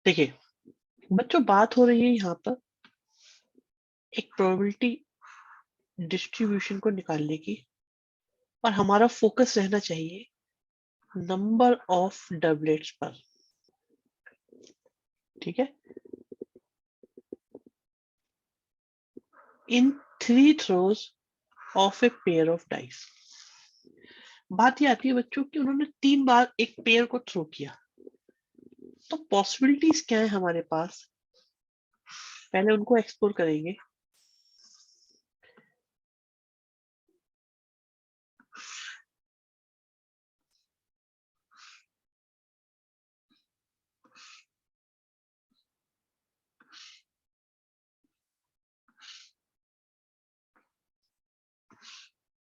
देखिए बच्चों, बात हो रही है यहाँ पर एक प्रोबेबिलिटी डिस्ट्रीब्यूशन को निकालने की, और हमारा फोकस रहना चाहिए नंबर ऑफ डबलेट्स पर। ठीक है, इन 3 throws of a pair of dice. बात ये आती है बच्चों कि उन्होंने 3 बार एक पेयर को थ्रो किया, तो पॉसिबिलिटीज क्या है हमारे पास, पहले उनको एक्सप्लोर करेंगे।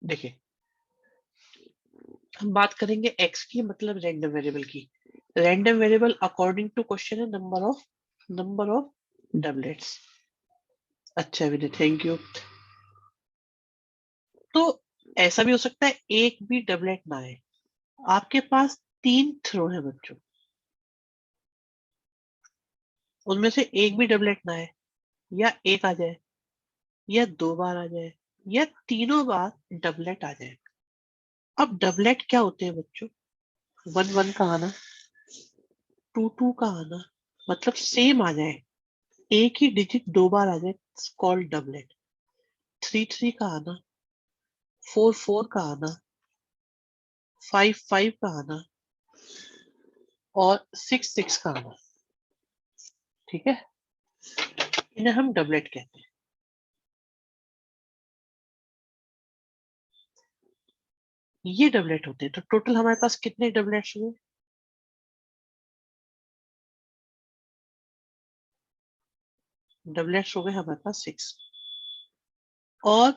देखिए, हम बात करेंगे एक्स की, मतलब रैंडम वेरिएबल की। Random variable according to question है नंबर ऑफ डबलेट्स। अच्छा विनय, थैंक यू। तो ऐसा भी हो सकता है एक भी डबलेट ना आए। आपके पास 3 थ्रो है बच्चों, उनमें से एक भी डबलेट ना आए, या एक आ जाए, या 2 बार आ जाए, या तीनों बार डबलेट आ जाए। अब डबलेट क्या होते हैं बच्चों? 1 1 का आना, 2 2 का आना, मतलब सेम आ जाए, एक ही डिजिट 2 बार आ जाए, कॉल्ड डबलेट। 3 3 का आना, 4 4 का आना, 5 5 का आना, और 6 6 का आना। ठीक है, इन्हें हम डबलेट कहते हैं। ये डबलेट होते हैं। तो टोटल हमारे पास कितने डबलेट्स हुए? डबलेट्स हो गए हमारे पास 6। और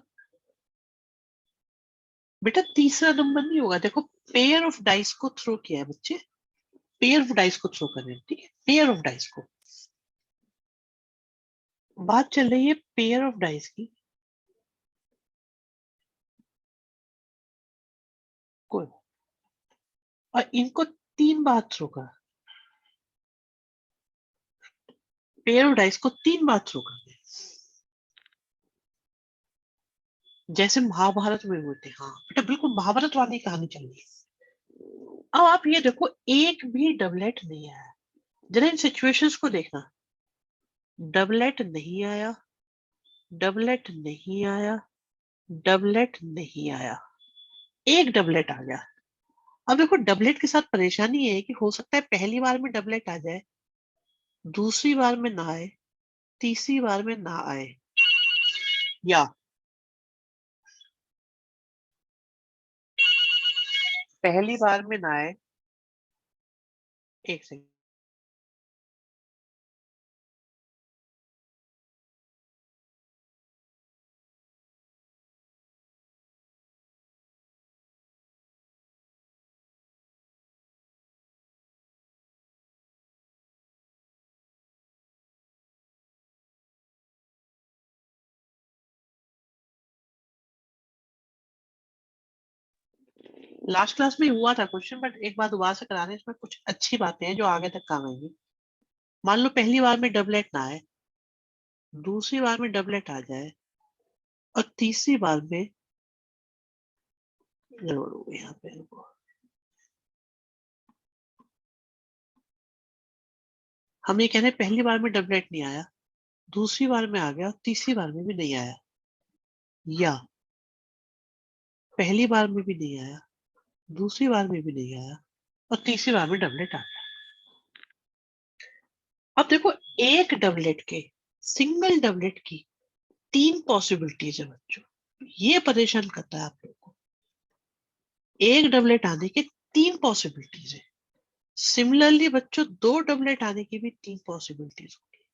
बेटा तीसरा नंबर नहीं होगा। देखो, पेयर ऑफ डाइस को थ्रो किया है बच्चे, पेयर ऑफ डाइस को थ्रो कर रहे हैं। ठीक है, पेयर ऑफ डाइस को, बात चल रही है पेयर ऑफ डाइस की। कोई, और इनको 3 बार थ्रो कर, पेयर ऑफ डाइस को 3 बार थ्रो कर दे, जैसे महाभारत में होते। हाँ बेटा, बिल्कुल महाभारत वाली कहानी चल रही है। अब आप ये देखो, एक भी डबलेट नहीं आया। जरा इन सिचुएशंस को देखना, डबलेट नहीं आया, डबलेट नहीं आया, डबलेट नहीं आया, एक डबलेट आ गया। अब देखो, डबलेट के साथ परेशानी है कि हो सकता है पहली बार में डबलेट आ जाए, दूसरी बार में ना आए, तीसरी बार में ना आए, या पहली बार में ना आए। एक सेकंड, लास्ट क्लास में हुआ था क्वेश्चन, बट एक बार दोबारा से कराने, इसमें कुछ अच्छी बातें हैं जो आगे तक काम आएंगी। मान लो पहली बार में डबलेट ना आए, दूसरी बार में डबलेट आ जाए, और तीसरी बार में गड़बड़ हो गई यहाँ पे। रुको। हम ये कह रहे हैं पहली बार में डबलेट नहीं आया, दूसरी बार में आ गया, और तीसरी बार में भी नहीं आया, या पहली बार में भी नहीं आया, दूसरी बार में भी नहीं आया, और तीसरी बार में डबलेट आ गया। अब देखो, एक डबलेट के, सिंगल डबलेट की 3 पॉसिबिलिटीज है बच्चों। ये परेशान करता है आप लोगों को। एक डबलेट आने के 3 पॉसिबिलिटीज है। सिमिलरली बच्चों, 2 डबलेट आने की भी 3 पॉसिबिलिटीज होगी।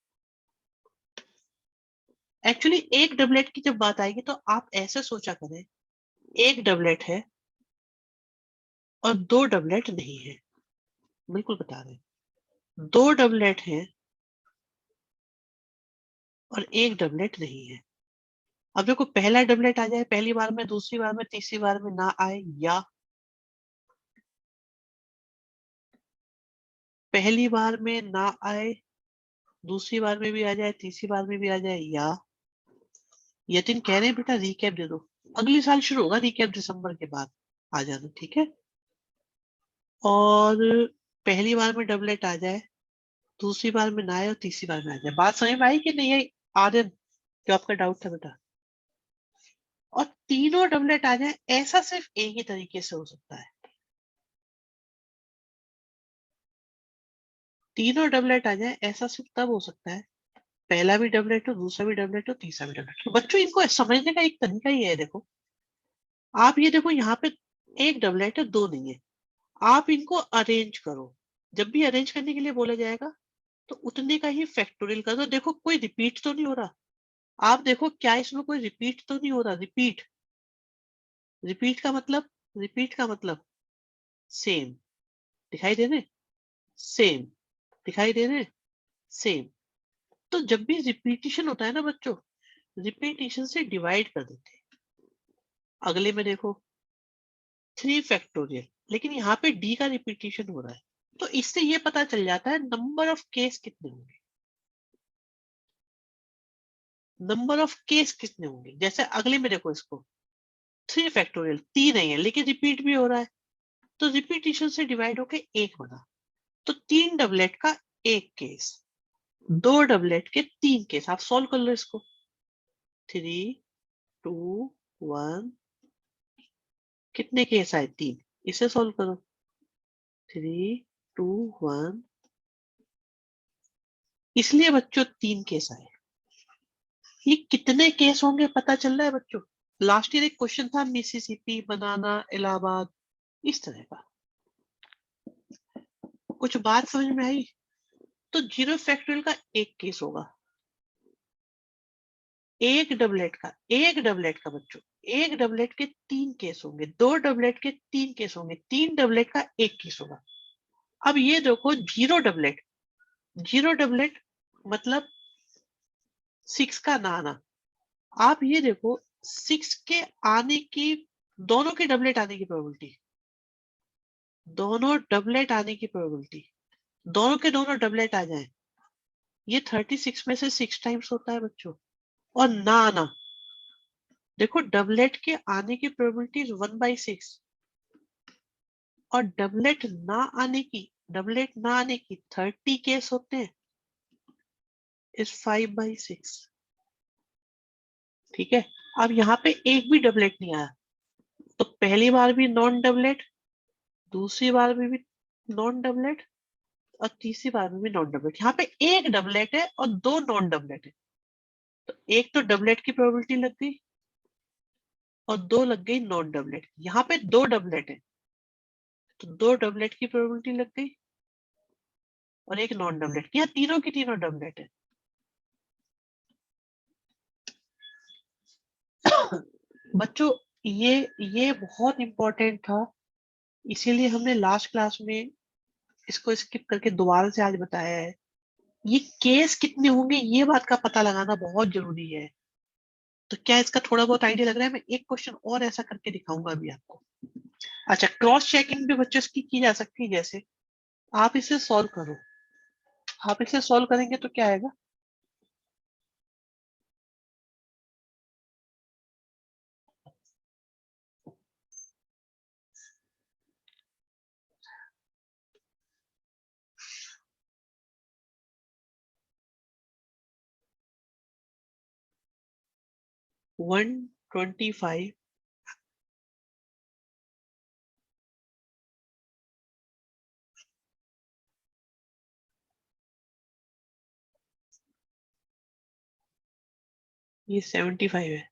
एक्चुअली एक डबलेट की जब बात आएगी तो आप ऐसे सोचा करें, एक डबलेट है और 2 डबलेट नहीं है। बिल्कुल बता रहे हैं, 2 डबलेट है और एक डबलेट नहीं है। अब देखो, पहला डबलेट आ जाए पहली बार में, दूसरी बार में, तीसरी बार में ना आए, या पहली बार में ना आए, दूसरी बार में भी आ जाए, तीसरी बार में भी आ जाए, या यतिन कह रहे हैं बेटा रिकैप दे दो, अगले साल शुरू होगा रिकैप दिसंबर के बाद, आ जाना, ठीक है। और पहली बार में डबलेट आ जाए, दूसरी बार में ना आए और तीसरी बार में आ जाए। बात समझ में आई कि नहीं आई आर्यन, जो आपका डाउट था बेटा? और तीनों डबलेट आ जाए, ऐसा सिर्फ एक ही तरीके से हो सकता है। तीनों डबलेट आ जाए ऐसा सिर्फ तब हो सकता है, पहला भी डबलेट हो, दूसरा भी डबलेट हो, तीसरा भी डबलेट हो। बच्चों इनको समझने का एक तरीका ही है, देखो आप ये देखो यहाँ पे एक डबलेट है, दो नहीं है, आप इनको अरेंज करो। जब भी अरेंज करने के लिए बोला जाएगा तो उतने का ही फैक्टोरियल कर दो। देखो कोई रिपीट तो नहीं हो रहा, आप देखो क्या इसमें कोई रिपीट तो नहीं हो रहा। रिपीट, रिपीट का मतलब, रिपीट का मतलब सेम, दिखाई दे रहे, सेम, दिखाई दे रहे, सेम। तो जब भी रिपीटिशन होता है ना बच्चों, रिपीटिशन से डिवाइड कर देते हैं। अगले में देखो 3 फैक्टोरियल, लेकिन यहाँ पे डी का रिपीटिशन हो रहा है, तो इससे ये पता चल जाता है नंबर ऑफ केस कितने होंगे, नंबर ऑफ केस कितने होंगे। जैसे अगले में देखो इसको 3 फैक्टोरियल, तीन नहीं है लेकिन रिपीट भी हो रहा है, तो रिपीटिशन से डिवाइड होके एक बना, तो 3 डबलेट का एक केस, 2 डबलेट के 3 केस। आप सॉल्व कर लो इसको, 3, 2, 1, कितने केस आए? 3। इसे सॉल्व करो, 3, 2, 1, इसलिए बच्चों 3 केस आए। ये कितने केस होंगे पता चल रहा है बच्चों? लास्ट ईयर एक क्वेश्चन था मिसिसिपी, बनाना, इलाहाबाद, इस तरह का। कुछ बात समझ में आई? तो 0 फैक्टोरियल का एक केस होगा, एक डबलेट का बच्चों, एक डबलेट के 3 केस होंगे, 2 डबलेट के 3 केस होंगे, 3 डबलेट का एक केस होगा। अब ये देखो 0 डबलेट, 0 डबलेट मतलब 6 का ना आना। आप ये देखो 6 के आने की, दोनों के डबलेट आने की प्रोबेबिलिटी, दोनों डबलेट आने की प्रोबेबिलिटी, दोनों के दोनों डबलेट आ जाए, ये 36 में से 6 टाइम्स होता है बच्चों। और ना आना, देखो डबलेट के आने की प्रोबेबिलिटी 1/6, और डबलेट ना आने की, डबलेट ना आने की 30 केस होते हैं, इज 5/6। ठीक है, अब यहाँ पे एक भी डबलेट नहीं आया, तो पहली बार भी नॉन डबलेट, दूसरी बार में भी नॉन डबलेट, और तीसरी बार में भी नॉन डबलेट। यहाँ पे एक डबलेट है और दो नॉन डबलेट है, तो एक तो डबलेट की प्रोबेबिलिटी लग गई और दो लग गई नॉन डबलेट। यहाँ पे दो डबलेट है, तो दो डबलेट की प्रोबेबिलिटी लग गई और एक नॉन डबलेट। यहाँ तीनों की तीनों डबलेट है। बच्चों ये बहुत इंपॉर्टेंट था, इसीलिए हमने लास्ट क्लास में इसको स्किप करके दोबारा से आज बताया है। ये केस कितने होंगे ये बात का पता लगाना बहुत जरूरी है। तो क्या इसका थोड़ा बहुत आइडिया लग रहा है? मैं एक क्वेश्चन और ऐसा करके दिखाऊंगा अभी आपको। अच्छा, क्रॉस चेकिंग भी बच्चों इसकी की जा सकती है। जैसे आप इसे सॉल्व करो, आप इसे सॉल्व करेंगे तो क्या आएगा? वन 25, ये 75 है।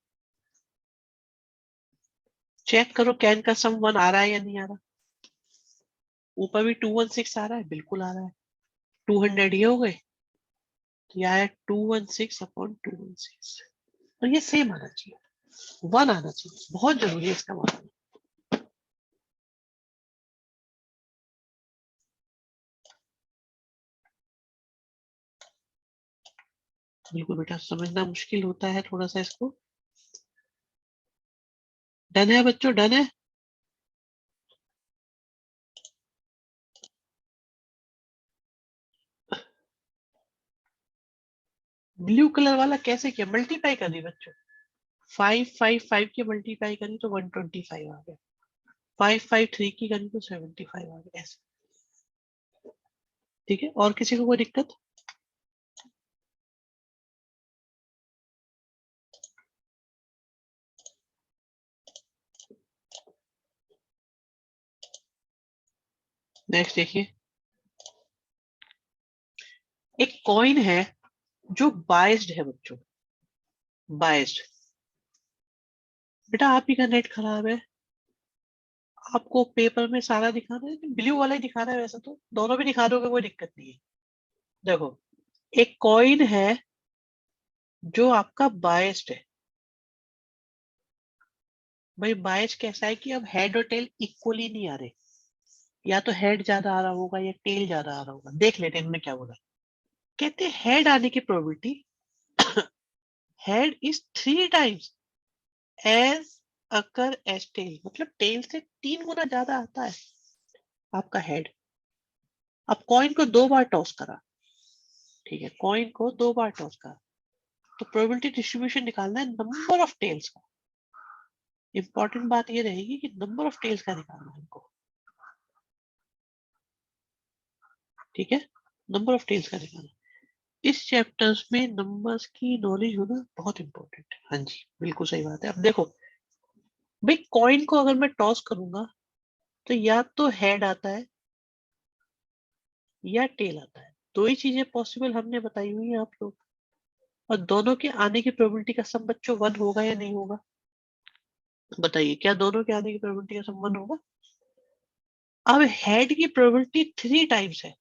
चेक करो क्या इनका सम 1 आ रहा है या नहीं आ रहा। ऊपर भी 216 आ रहा है, बिल्कुल आ रहा है। 200 ये हो गए, तो यह आया 216/216, और ये सेम आना चाहिए, 1 आना चाहिए, बहुत जरूरी है इसका मान। बिल्कुल बेटा, समझना मुश्किल होता है थोड़ा सा इसको। डन है बच्चों, डन है? ब्लू कलर वाला कैसे किया, मल्टीप्लाई कर दी बच्चों, 5 5 5 की मल्टीप्लाई करी तो 125 आ गया, 5 5 3 की करी तो 75 आ गया, ऐसे। ठीक है, और किसी को कोई दिक्कत? नेक्स्ट देखिए, एक कॉइन है जो बाइस्ड है बच्चों, बाइस्ड। बेटा आप ही का नेट खराब है, आपको पेपर में सारा दिखाना है, ब्लू वाला ही दिखाना है, वैसे तो दोनों भी दिखा दोगे कोई दिक्कत नहीं है। देखो, एक कॉइन है जो आपका बाइस्ड है। भाई बायस कैसा है कि अब हेड और टेल इक्वली नहीं आ रहे, या तो हेड ज्यादा आ रहा होगा या टेल ज्यादा आ रहा होगा। देख लेते हैं इनमें क्या बोला। कहते हैं हेड आने की probability, head is 3 times as occur as tail, मतलब टेल से 3 गुना ज्यादा आता है आपका हेड। अब कॉइन को 2 बार टॉस करा, ठीक है, कॉइन को 2 बार टॉस करा, तो प्रोबेबिलिटी डिस्ट्रीब्यूशन निकालना है नंबर ऑफ टेल्स का। इंपॉर्टेंट बात ये रहेगी कि नंबर ऑफ टेल्स का निकालना है हमको, ठीक है, नंबर ऑफ टेल्स का निकालना। इस चैप्टर्स में नंबर्स की नॉलेज होना बहुत इंपॉर्टेंट है। हाँ जी, बिल्कुल सही बात है। अब देखो भाई, कॉइन को अगर मैं टॉस करूंगा तो या तो हेड आता है या टेल आता है, दो ही चीजें पॉसिबल हमने बताई हुई है आप लोग। और दोनों के आने की प्रोबेबिलिटी का सम बच्चों 1 होगा या नहीं होगा? बताइए, क्या दोनों के आने की प्रोबेबिलिटी का सम 1 होगा? अब हेड की प्रोबेबिलिटी 3 टाइम्स है,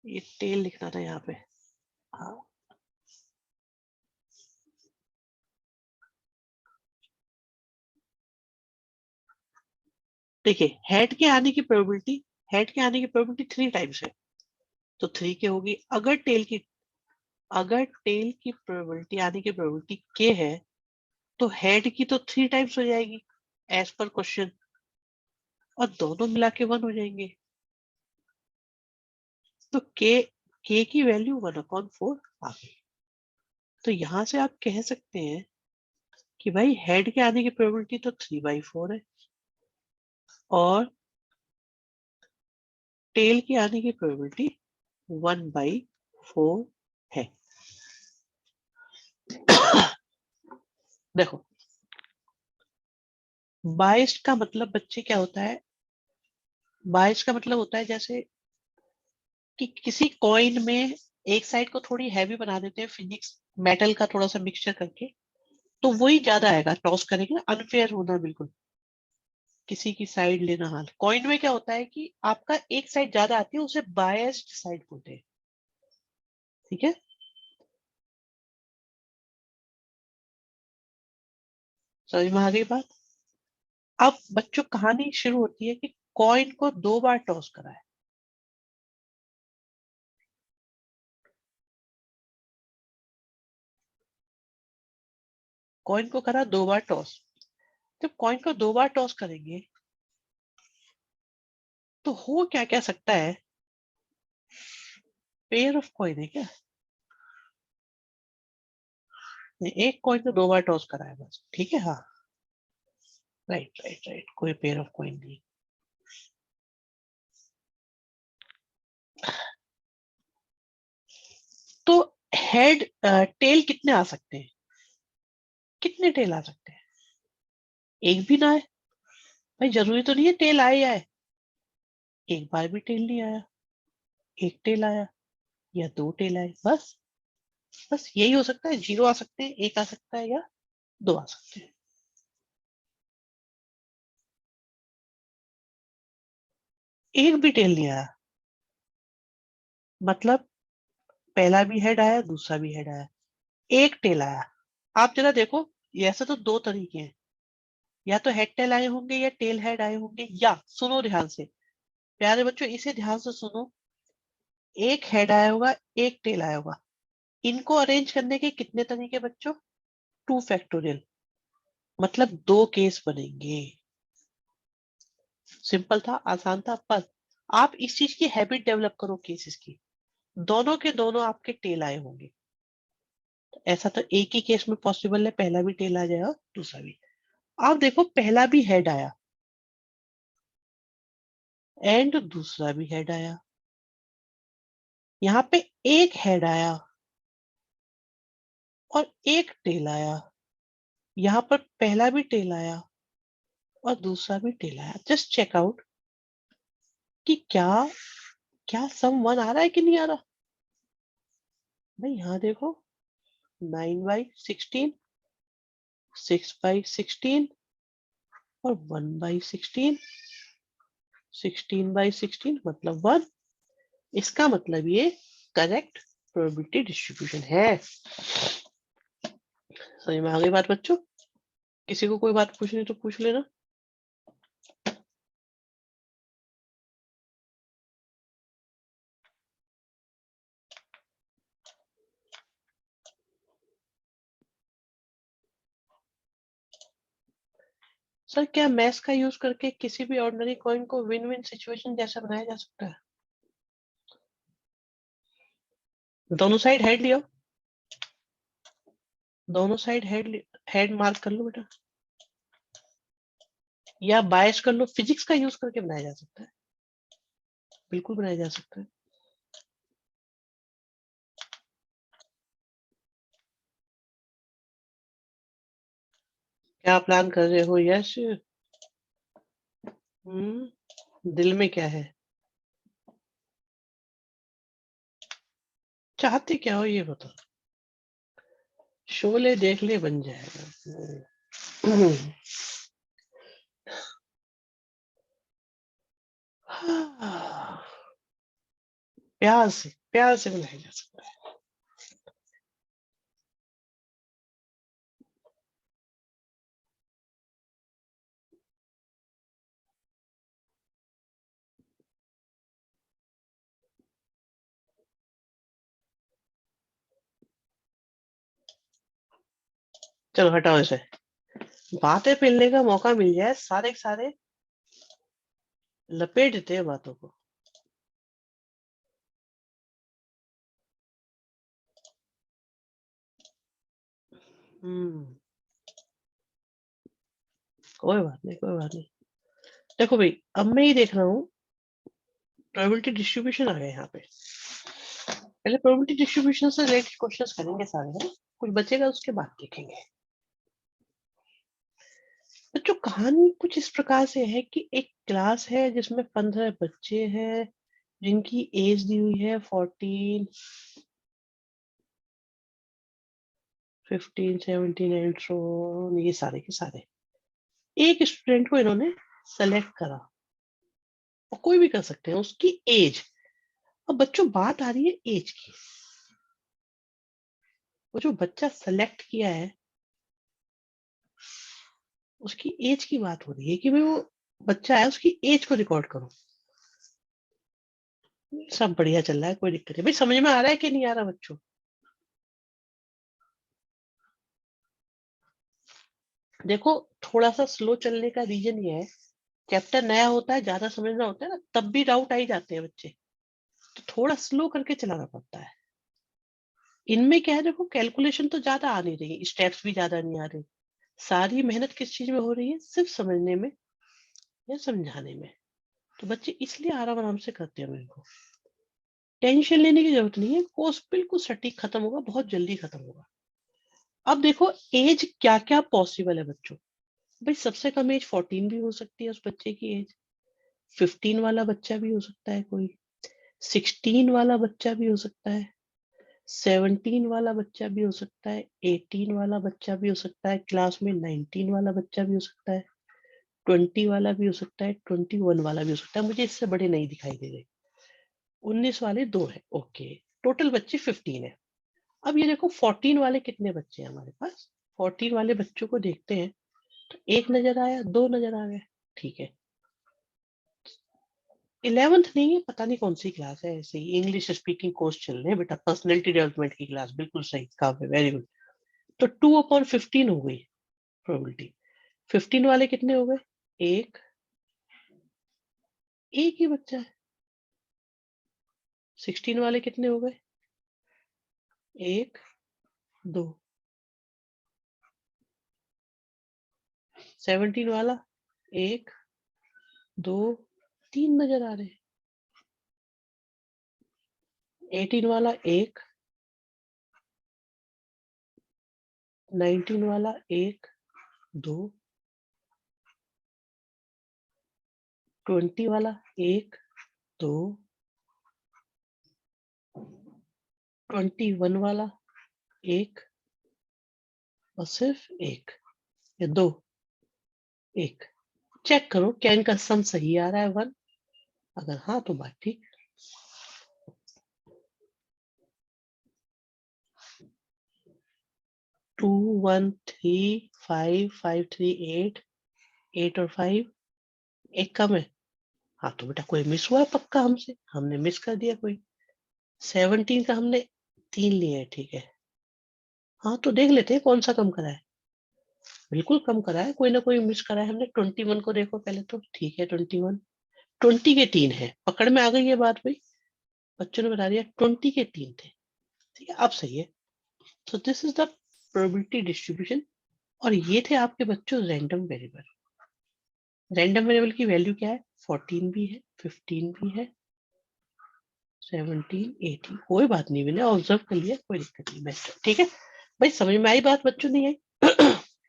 ये टेल लिखना था यहाँ पे। हाँ, देखिए हेड के आने की प्रोबेबिलिटी, हेड के आने की प्रोबेबिलिटी 3 टाइम्स है, तो 3 के होगी। अगर टेल की प्रोबेबिलिटी आने की प्रोबेबिलिटी के है, तो हेड की तो 3 टाइम्स हो जाएगी एज पर क्वेश्चन, और दोनों मिला के 1 हो जाएंगे। तो के की वैल्यू 1/4 आ गई। तो यहां से आप कह सकते हैं कि भाई हेड के आने की प्रोबेबिलिटी तो 3/4 है, और टेल के आने की प्रोबेबिलिटी 1/4 है। देखो, बाइस्ड का मतलब बच्चे क्या होता है? बाइस्ड का मतलब होता है जैसे कि किसी कॉइन में एक साइड को थोड़ी हैवी बना देते हैं फिजिक्स मेटल का थोड़ा सा मिक्सचर करके, तो वही ज्यादा आएगा, टॉस करेंगे ना, अनफेयर होना बिल्कुल, किसी की साइड लेना। हाल कॉइन में क्या होता है कि आपका एक साइड ज्यादा आती है, उसे बायस्ड साइड बोलते हैं, ठीक है। समझ में आ गई बात? अब बच्चों कहानी शुरू होती है कि कॉइन को 2 बार टॉस करा है। कॉइन को करा 2 बार टॉस। जब कॉइन को 2 बार टॉस करेंगे तो हो क्या क्या सकता है? पेयर ऑफ कॉइन है क्या? नहीं, एक कॉइन को 2 बार टॉस करा है बस, ठीक है, हाँ। राइट राइट राइट, कोई पेयर ऑफ कॉइन नहीं। तो हेड टेल कितने आ सकते हैं? कितने टेल आ सकते हैं? एक भी ना आए? भाई जरूरी तो नहीं है टेल आए या आए, एक बार भी टेल नहीं आया, एक टेल आया या 2 टेल आए, बस। बस यही हो सकता है, 0 आ सकते हैं, एक आ सकता है, या 2 आ सकते हैं। एक भी टेल नहीं आया, मतलब पहला भी हेड आया, दूसरा भी हेड आया, एक टेल आया। आप जरा देखो, ये ऐसे तो दो तरीके हैं, या तो हेड टेल आए होंगे या टेल हेड आए होंगे, या सुनो ध्यान से, प्यारे बच्चों इसे ध्यान से सुनो, एक हेड आया होगा, एक टेल आया होगा। इनको अरेंज करने के कितने तरीके बच्चों? 2 फैक्टोरियल, मतलब 2 केस बनेंगे। सिंपल था, आसान था, पर आप इस चीज की हैबिट डेवलप करो केसेस की। दोनों के दोनों आपके टेल आए होंगे। तो ऐसा तो एक ही केस में पॉसिबल है, पहला भी टेल आ जाए और दूसरा भी। आप देखो पहला भी हेड आया एंड दूसरा भी हेड आया, यहाँ पे एक हेड आया और एक टेल आया, यहाँ पर पहला भी टेल आया और दूसरा भी टेल आया। जस्ट चेक आउट कि क्या क्या सम 1 आ रहा है कि नहीं आ रहा। भाई यहाँ देखो 9/16, 6/16 और 1/16, 16/16 मतलब 1। इसका मतलब ये करेक्ट प्रोबेबिलिटी डिस्ट्रीब्यूशन है। समझ में आ गई बात बच्चों? किसी को कोई बात पूछनी तो पूछ लेना। सर क्या मैथ्स का यूज करके किसी भी ऑर्डिनरी कॉइन को विन विन सिचुएशन जैसा बनाया जा सकता है? दोनों साइड हेड लियो, दोनों साइड हेड मार्क कर लो बेटा, या बायस कर लो। फिजिक्स का यूज करके बनाया जा सकता है, बिल्कुल बनाया जा सकता है। क्या प्लान कर रहे हो? यस। दिल में क्या है? चाहते क्या हो ये बताओ। शोले देख ले बन जाएगा। प्यार से बनाया जा सकता है। चलो हटाओ इसे, बातें फैलने का मौका मिल जाए, सारे के सारे लपेट देते हैं बातों को। हम्म कोई बात नहीं, कोई बात नहीं। देखो भाई, अब मैं ये देख रहा हूँ प्रोबेबिलिटी डिस्ट्रीब्यूशन आ गया यहाँ पे। पहले प्रोबेबिलिटी डिस्ट्रीब्यूशन से रिलेटेड क्वेश्चंस करेंगे सारे, है कुछ बचेगा उसके बाद देखेंगे। बच्चों कहानी कुछ इस प्रकार से है कि एक क्लास है जिसमें 15 बच्चे हैं जिनकी एज दी हुई है 14, 15, 17 एंड सो ये सारे के सारे। एक स्टूडेंट को इन्होंने सेलेक्ट करा, और कोई भी कर सकते हैं, उसकी एज। अब बच्चों बात आ रही है एज की। वो जो बच्चा सेलेक्ट किया है उसकी एज की बात हो रही है कि भाई वो बच्चा है उसकी एज को रिकॉर्ड करो। सब बढ़िया चल रहा है, कोई दिक्कत नहीं। भाई समझ में आ रहा है कि नहीं आ रहा बच्चों? देखो थोड़ा सा स्लो चलने का रीजन ये है, चैप्टर नया होता है, ज्यादा समझना होता है ना, तब भी डाउट आ ही जाते हैं बच्चे, तो थोड़ा स्लो करके चलाना पड़ता है। इनमें क्या है, देखो कैलकुलेशन तो ज्यादा आ नहीं रही, स्टेप्स भी ज्यादा नहीं आ रहे, सारी मेहनत किस चीज में हो रही है, सिर्फ समझने में या समझाने में। तो बच्चे इसलिए आराम आराम से करते हैं। मेरे को टेंशन लेने की जरूरत नहीं है, कोर्स बिल्कुल सटीक खत्म होगा, बहुत जल्दी खत्म होगा। अब देखो एज क्या क्या पॉसिबल है बच्चों। भाई सबसे कम एज 14 भी हो सकती है उस बच्चे की एज, 15 वाला बच्चा भी हो सकता है कोई, 16 वाला बच्चा भी हो सकता है, 17 वाला बच्चा भी हो सकता है, 18 वाला बच्चा भी हो सकता है, क्लास में 19 वाला बच्चा भी हो सकता है, 20 वाला भी हो सकता है, 21 वाला भी हो सकता है। मुझे इससे बड़े नहीं दिखाई दे रहे। 19 वाले दो है, ओके। टोटल बच्चे 15 है। अब ये देखो 14 वाले कितने बच्चे हैं हमारे पास। 14 वाले बच्चों को देखते हैं, तो एक नजर आया, दो नजर आ गए, ठीक है। 11th नहीं है, पता नहीं कौन सी क्लास है, ऐसे ही इंग्लिश स्पीकिंग कोर्स चल रहे हैं बेटा, पर्सनैलिटी डेवलपमेंट की क्लास, बिल्कुल सही काम है, वेरी गुड। तो 2/15 हो गई प्रोबेबिलिटी। 15 वाले कितने हो गए? एक, एक ही बच्चा है। 16 वाले कितने हो गए? 1 2। 17 वाला 1 2 3 नजर आ रहे हैं। 18 वाला 1 19 वाला 1 2 20 वाला 1 2 21 वाला 1 और सिर्फ 1 या 2 1। चेक करो क्या इनका सम सही आ रहा है 1। अगर हाँ तो बात ठीक। 2 1 3 5 5 3 8 8 और 5 एक कम है। हाँ तो बेटा कोई मिस हुआ है पक्का हमसे, हमने मिस कर दिया कोई। 17 का हमने 3 लिया है, ठीक है। हाँ तो देख लेते हैं कौन सा कम करा है। बिल्कुल कम करा है, कोई ना कोई मिस करा है हमने। 21 को देखो पहले तो, ठीक है 21 20 के 3 है, पकड़ में आ गई ये बात भाई। बच्चों ने बता दिया 20 के 3 थे, ठीक है अब सही है। So this is the probability distribution. और ये थे आपके बच्चों रैंडम वेरिएबल। रैंडम वेरिएबल की वैल्यू क्या है? 14 भी है, 15 भी है, 17 18। कोई बात नहीं, मैंने ऑब्जर्व कर लिया, कोई दिक्कत नहीं, बेस्ट है, ठीक है भाई। समझ में आई बात बच्चों? नहीं आई?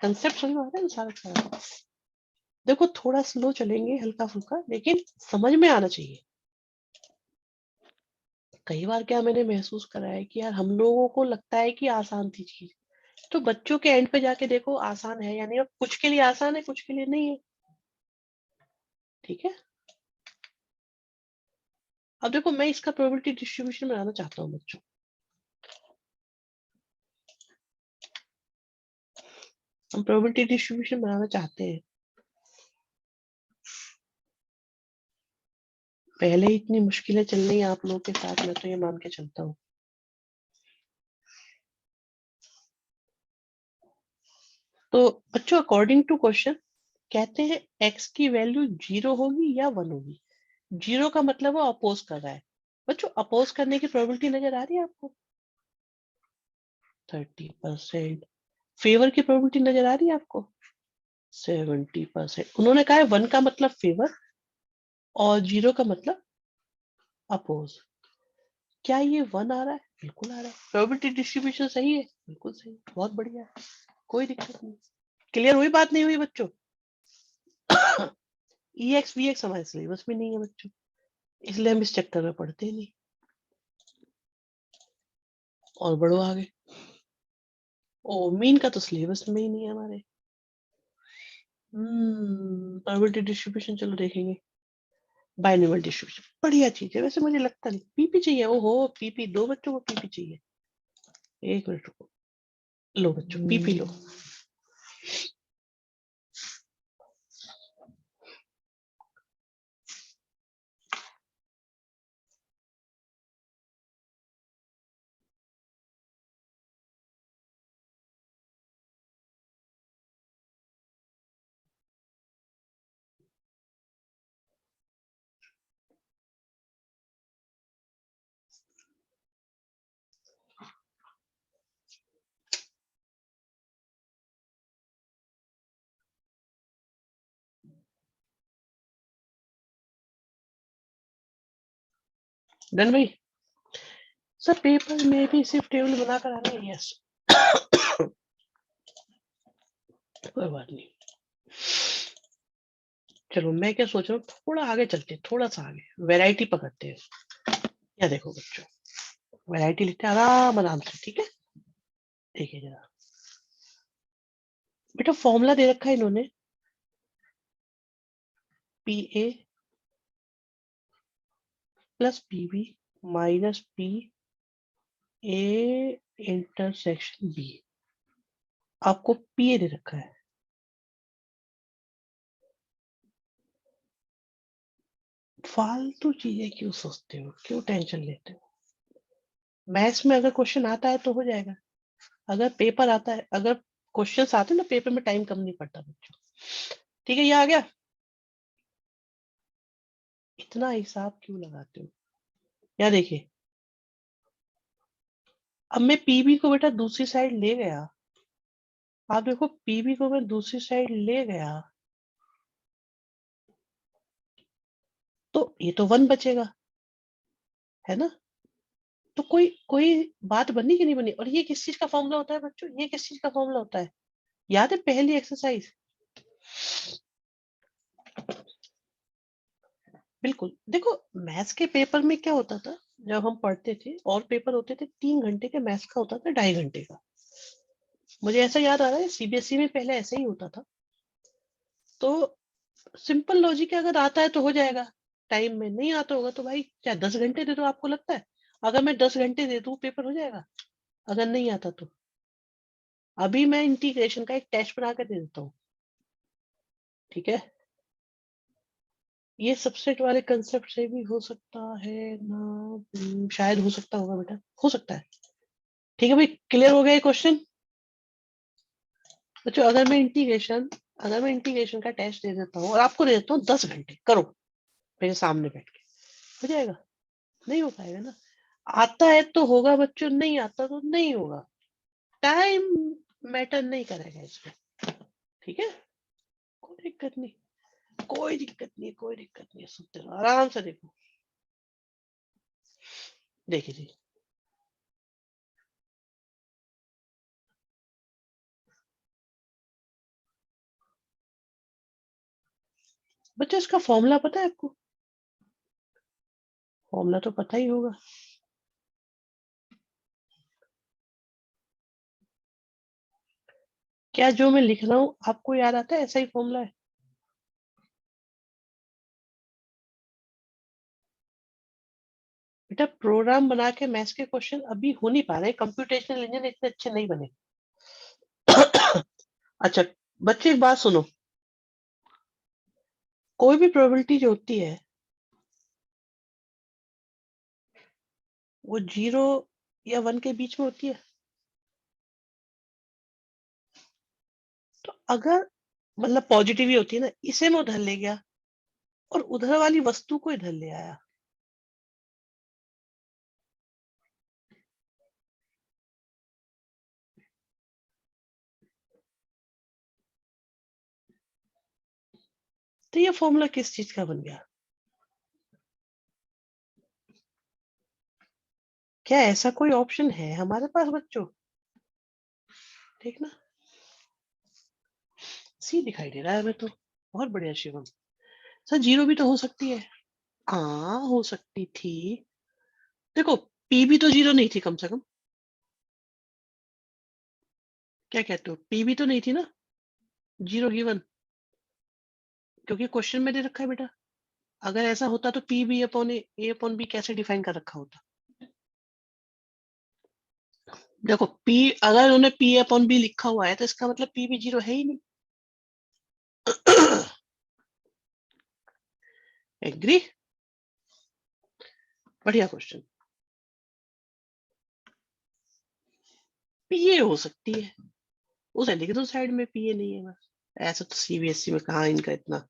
कंसेप्ट समझ में आ रहा है ना सारा सारा? देखो थोड़ा स्लो चलेंगे, हल्का फुल्का, लेकिन समझ में आना चाहिए। कई बार क्या मैंने महसूस करा है कि यार हम लोगों को लगता है कि आसान थी चीज, तो बच्चों के एंड पे जाके देखो आसान है या नहीं। और कुछ के लिए आसान है, कुछ के लिए नहीं है, ठीक है। अब देखो मैं इसका प्रोबेबिलिटी डिस्ट्रीब्यूशन बनाना चाहता हूँ बच्चों। हम प्रोबेबिलिटी डिस्ट्रीब्यूशन बनाना चाहते हैं। पहले ही इतनी मुश्किलें चल रही हैं आप लोगों के साथ, मैं तो ये मान के चलता हूँ। तो बच्चों अकॉर्डिंग टू क्वेश्चन कहते हैं x की वैल्यू 0 होगी या 1 होगी। 0 का मतलब वो अपोज कर रहा है। बच्चों अपोज करने की प्रोबेबिलिटी नजर आ रही है आपको? 30%। फेवर की प्रोबेबिलिटी नजर आ रही है आपको? 70%। उन्होंने कहा है 1 का मतलब फेवर और 0 का मतलब अपोज। क्या ये 1 आ रहा है? बिल्कुल आ रहा है। प्रोबेबिलिटी डिस्ट्रीब्यूशन सही है? बिल्कुल सही, बहुत बढ़िया है, कोई दिक्कत नहीं। क्लियर हुई बात? नहीं हुई बच्चों? ई एक्स वी एक्स हमारे सिलेबस में नहीं है बच्चों, इसलिए हम इस चक्कर में पढ़ते ही नहीं। और बढ़ो आगे। ओ मीन का तो सिलेबस में ही नहीं है हमारे। प्रोबेबिलिटी डिस्ट्रीब्यूशन चलो देखेंगे। बाइनोमियल डिस्ट्रीब्यूशन बढ़िया चीज है, वैसे मुझे लगता नहीं पीपी चाहिए। ओहो पीपी, दो बच्चों को पीपी चाहिए। एक मिनट रुको, लो बच्चों पीपी लो। डन भाई? सर पेपर में भी सिर्फ टेबल बनाकर आना है? यस। कोई बात नहीं। चलो मैं क्या सोच रहा हूँ, थोड़ा आगे चलते हैं, थोड़ा सा आगे वैरायटी पकड़ते हैं। या देखो बच्चों, वैरायटी लिखते हैं आराम आराम से, ठीक है। देखिए जरा बेटा, फॉर्मूला दे रखा है इन्होंने, P A plus P B minus P A intersection B. आपको पी ए दे रखा है। फालतू चीजें क्यों सोचते हो, क्यों टेंशन लेते हो? मैथ्स में अगर क्वेश्चन आता है तो हो जाएगा। अगर पेपर आता है, अगर क्वेश्चंस आते हैं ना पेपर में, टाइम कम नहीं पड़ता बच्चों, ठीक है। ये आ गया। इतना हिसाब क्यों लगाते हो? या देखिए अब मैं पीबी को बेटा दूसरी साइड ले गया, आप देखो पीबी को मैं दूसरी साइड ले गया तो ये तो 1 बचेगा, है ना? तो कोई कोई बात बनी कि नहीं बनी? और ये किस चीज का फॉर्मूला होता है बच्चों? ये किस चीज का फॉर्मूला होता है? याद है पहली एक्सरसाइज? बिल्कुल। देखो मैथ्स के पेपर में क्या होता था, जब हम पढ़ते थे और पेपर होते थे 3 घंटे के, मैथ्स का होता था 2.5 घंटे का। मुझे ऐसा याद आ रहा है सीबीएसई में पहले ऐसा ही होता था। तो सिंपल लॉजिक है, अगर आता है तो हो जाएगा टाइम में, नहीं आता होगा तो भाई चाहे 10 घंटे दे दो। आपको लगता है अगर मैं 10 घंटे दे दूं पेपर हो जाएगा अगर नहीं आता तो? अभी मैं इंटीग्रेशन का एक टेस्ट बना के दे देता हूँ, ठीक है? ये सबसेट वाले कंसेप्ट से भी हो सकता है ना? शायद हो सकता होगा बेटा, हो सकता है। ठीक है भाई, क्लियर हो गया ये क्वेश्चन? बच्चों अगर मैं इंटीग्रेशन का टेस्ट दे देता हूँ और आपको दे देता हूँ 10 घंटे करो मेरे सामने बैठ के, हो जाएगा? नहीं हो पाएगा ना। आता है तो होगा बच्चों, नहीं आता तो नहीं होगा। टाइम मैटर नहीं करेगा इसमें, ठीक है? कोई दिक्कत नहीं, कोई दिक्कत नहीं, कोई दिक्कत नहीं, सुनते रहो आराम से। देखो देखिए जी, बच्चों इसका फॉर्मूला पता है आपको? फॉर्मूला तो पता ही होगा। क्या जो मैं लिख रहा हूँ आपको याद आता है? ऐसा ही फॉर्मूला है। बेटा प्रोग्राम बना के मैथ्स के क्वेश्चन अभी हो नहीं पा रहे, कंप्यूटेशनल इंजन इतने अच्छे नहीं बने। अच्छा बच्चे एक बात सुनो, कोई भी प्रोबेबिलिटी जो होती है वो 0 या 1 के बीच में होती है। तो अगर मतलब पॉजिटिव ही होती है ना, इसे मैं उधर ले गया और उधर वाली वस्तु को इधर ले आया, तो ये फॉर्मूला किस चीज का बन गया? क्या ऐसा कोई ऑप्शन है हमारे पास बच्चों? ठीक ना, सी दिखाई दे रहा है हमें तो। बहुत बढ़िया शिवम। सर 0 भी तो हो सकती है। हाँ हो सकती थी। देखो पी भी तो 0 नहीं थी कम से कम। क्या कहते हो, पी भी तो नहीं थी ना 0 गिवन, क्योंकि क्वेश्चन में दे रखा है बेटा। अगर ऐसा होता तो पी बी अपॉन ए अपॉन बी कैसे डिफाइन कर रखा होता? देखो पी, अगर उन्होंने पी अपॉन बी लिखा हुआ है तो इसका मतलब पी भी 0 है ही नहीं। एग्री? बढ़िया क्वेश्चन। पीए हो सकती है, उसे लिख दो साइड में, पीए नहीं है बस। ऐसा तो सीबीएसई में कहाँ इनका इतना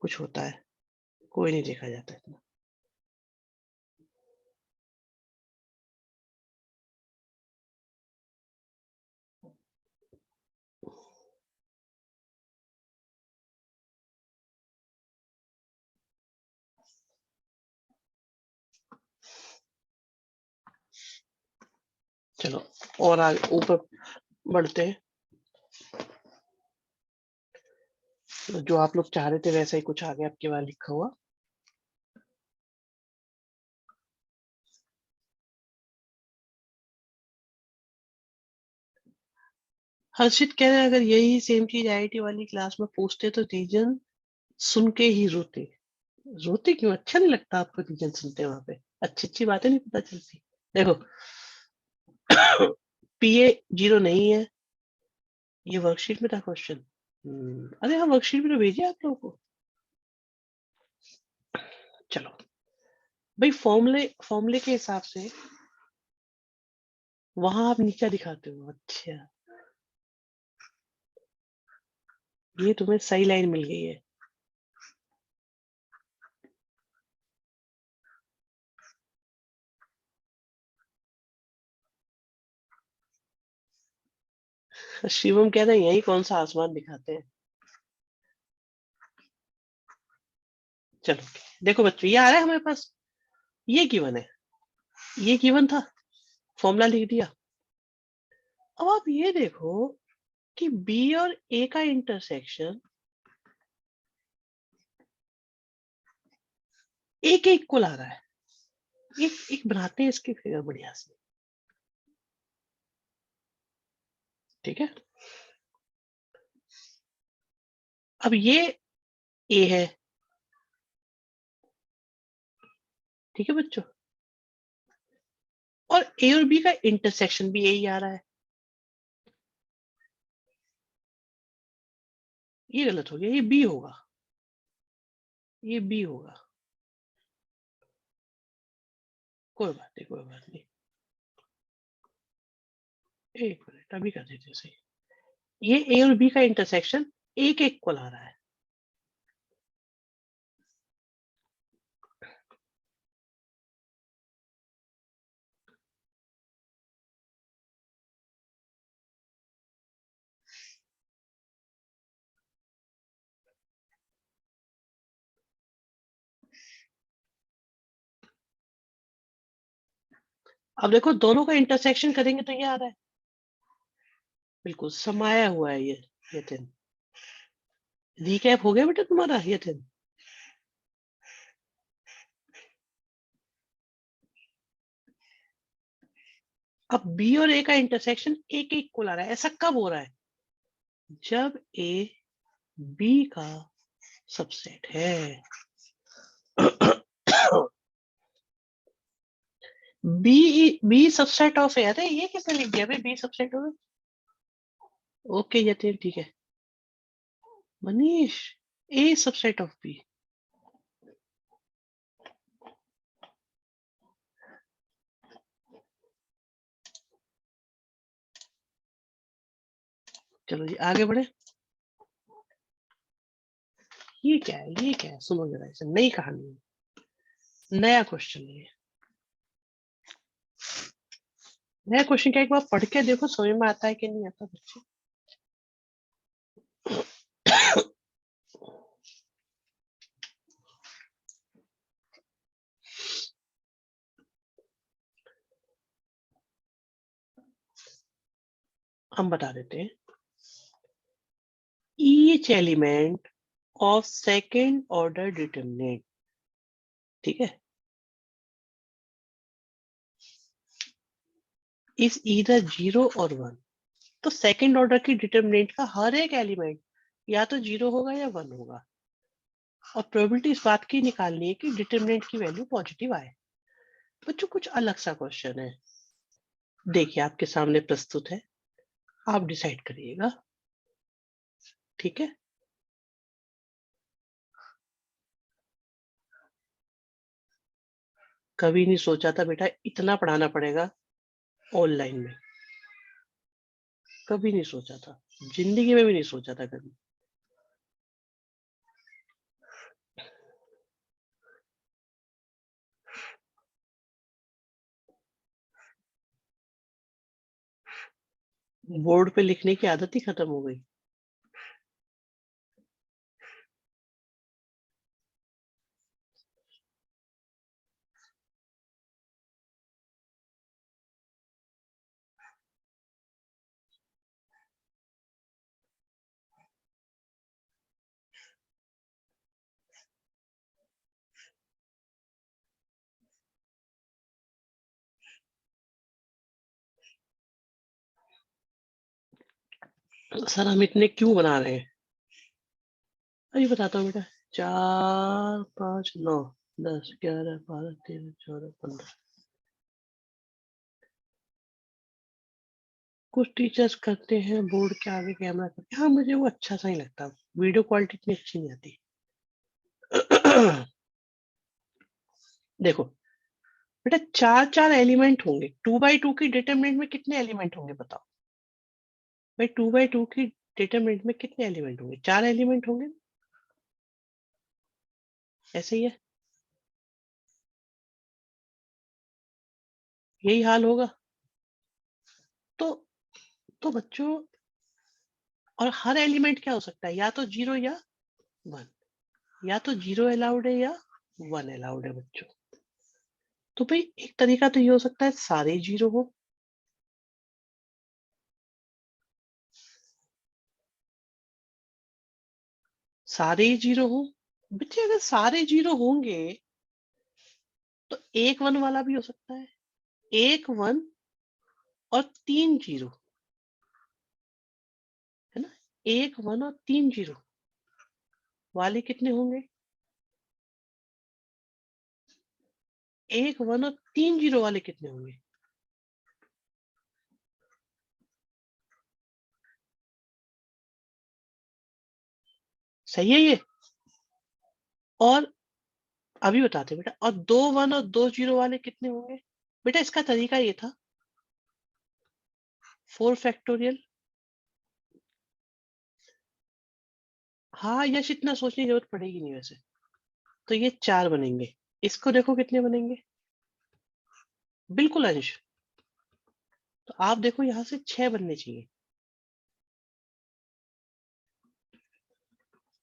कुछ होता है, कोई नहीं देखा जाता इतना। चलो और आगे ऊपर बढ़ते हैं। तो जो आप लोग चाह रहे थे वैसा ही कुछ आगे आपके वहां लिखा हुआ। हर्षित कह रहे हैं अगर यही सेम चीज आईआईटी वाली क्लास में पूछते तो रीजन सुन के ही रोते। रोते क्यों, अच्छा नहीं लगता आपको रीजन सुनते वहां पे? अच्छी अच्छी बातें नहीं पता चलती? देखो पीए 0 नहीं है, ये वर्कशीट में था क्वेश्चन। अरे हाँ वर्कशीट में तो भेजिए आप लोगों को। चलो भाई, फॉर्मूले फॉर्मूले के हिसाब से वहां आप नीचा दिखाते हो। अच्छा ये तुम्हें सही लाइन मिल गई है। शिवम कह रहे हैं यही कौन सा आसमान दिखाते हैं। चलो देखो बच्चों, ये आ रहा है हमारे पास, ये गिवन है, ये गिवन था, फॉर्मूला लिख दिया। अब आप ये देखो कि बी और ए का इंटरसेक्शन ए के इक्वल आ रहा है। एक बनाते हैं इसकी फिगर बढ़िया से, ठीक है। अब ये ए है, ठीक है बच्चों, और ए और बी का इंटरसेक्शन भी यही आ रहा है। ये गलत हो गया, ये बी होगा, ये बी होगा। कोई बात नहीं, कोई बात नहीं, एक मिनट अभी कर देते हैं सही। ये ए और बी का इंटरसेक्शन ए के इक्वल आ रहा है। अब देखो दोनों का इंटरसेक्शन करेंगे तो ये आ रहा है, बिल्कुल समाया हुआ है ये थिन। रिकैप हो गया बेटा तुम्हारा ये थिन। अब बी और ए का इंटरसेक्शन ए के इक्वल आ रहा है। ऐसा कब हो रहा है? जब ए बी का सबसेट है। B B subset of A. अरे ये किसने लिख दिया भाई, B subset of. Okay Yatin ठीक है। Manish, A subset of B. चलो जी आगे बढ़े। ये क्या है, ये क्या है, सुनो जरा इसे, नई कहानी है, नया क्वेश्चन है। नया क्वेश्चन क्या, एक बार पढ़ के देखो समझ में आता है कि नहीं आता बच्चे। हम बता देते हैं। Each element of second order determinant, ठीक है, इज ईदर 0 और 1। तो सेकेंड ऑर्डर की डिटरमिनेंट का हर एक एलिमेंट या तो 0 होगा या 1 होगा। और प्रोबेबिलिटी इस बात की निकालनी है कि डिटरमिनेंट की वैल्यू पॉजिटिव आए। बच्चों कुछ अलग सा क्वेश्चन है, देखिए आपके सामने प्रस्तुत है, आप डिसाइड करिएगा, ठीक है। कभी नहीं सोचा था बेटा इतना पढ़ाना पड़ेगा ऑनलाइन में, कभी नहीं सोचा था, जिंदगी में भी नहीं सोचा था कभी। बोर्ड पे लिखने की आदत ही खत्म हो गई। सर हम इतने क्यों बना रहे हैं, अभी बताता हूँ बेटा। 4 5 9 10 11 12 13 14 15। कुछ टीचर्स करते हैं बोर्ड के आगे कैमरा करके, हाँ मुझे वो अच्छा सा ही लगता है, वीडियो क्वालिटी इतनी अच्छी नहीं आती। देखो बेटा, 4 4 एलिमेंट होंगे, 2 by 2 की डिटरमिनेंट में कितने एलिमेंट होंगे बताओ भाई। 2 by 2 की डिटरमिनेंट में कितने एलिमेंट होंगे? 4 एलिमेंट होंगे, ऐसे ही है, यही हाल होगा। तो तो बच्चों और हर एलिमेंट क्या हो सकता है, या तो 0 या 1, या तो 0 अलाउड है या 1 अलाउड है बच्चों। तो भाई एक तरीका तो ये हो सकता है सारे 0 हो, सारे 0 हो। बच्चे अगर सारे 0 होंगे तो एक 1 वाला भी हो सकता है, एक 1 और 3 0, है ना। एक 1 और 3 0 वाले कितने होंगे, एक 1 और 3 0 वाले कितने होंगे। सही है ये। और अभी बताते बेटा, और 2 1 और 2 0 वाले कितने होंगे। बेटा इसका तरीका ये था, 4 फैक्टोरियल। हाँ यश, इतना सोचने की जरूरत पड़ेगी नहीं वैसे। तो ये 4 बनेंगे, इसको देखो कितने बनेंगे। बिल्कुल अंश। तो आप देखो यहाँ से 6 बनने चाहिए,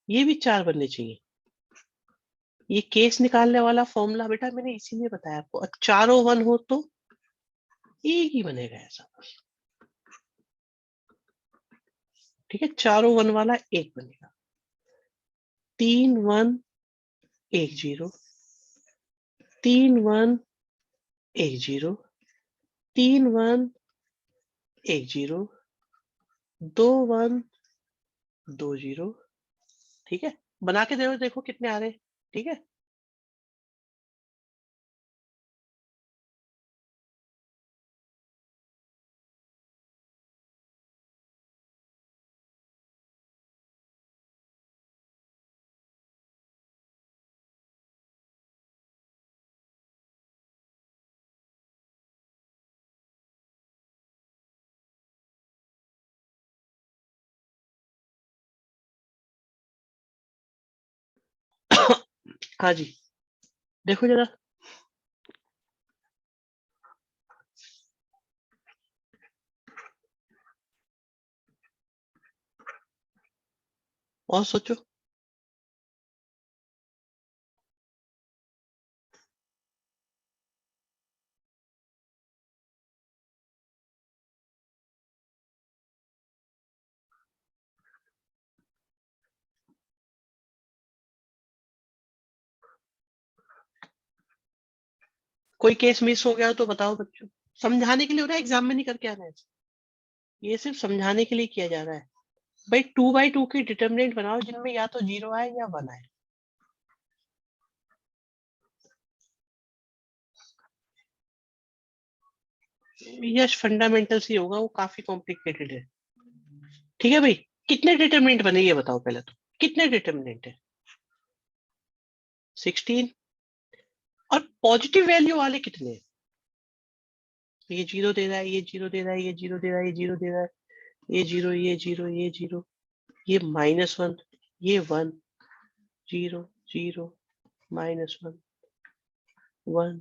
ये भी 4 बनने चाहिए। ये केस निकालने वाला फॉर्मूला बेटा मैंने इसीलिए बताया आपको, और चारों 1 हो तो एक ही बनेगा ऐसा। ठीक है, चारों 1 वाला एक बनेगा। 3 1 1 0, 3 1 1 0, 3 1 1 0, 2 1 2 0। ठीक है, बना के देखो देखो कितने आ रहे हैं। ठीक है, हाँ जी, देखो जरा। और सोचो। कोई केस मिस हो गया तो बताओ बच्चों, समझाने के लिए हो रहा है, एग्जाम में नहीं करके आना है। ये सिर्फ समझाने के लिए किया जा रहा है। भाई 2 by 2 की डिटर्मिनेंट बनाओ जिनमें या तो 0 आए या 1 आए। यश फंडामेंटल ही होगा, वो काफी कॉम्प्लिकेटेड है। ठीक है भाई, कितने डिटर्मिनेंट बने ये बताओ पहले तो, कितने डिटर्मिनेंट है। 16। और पॉजिटिव वैल्यू वाले कितने हैं। ये 0 दे रहा है, ये 0 दे रहा है, ये 0 दे रहा है, ये 0 दे रहा है, ये 0 ये 0 ये 0, ये -1, ये 1 0 0 -1 1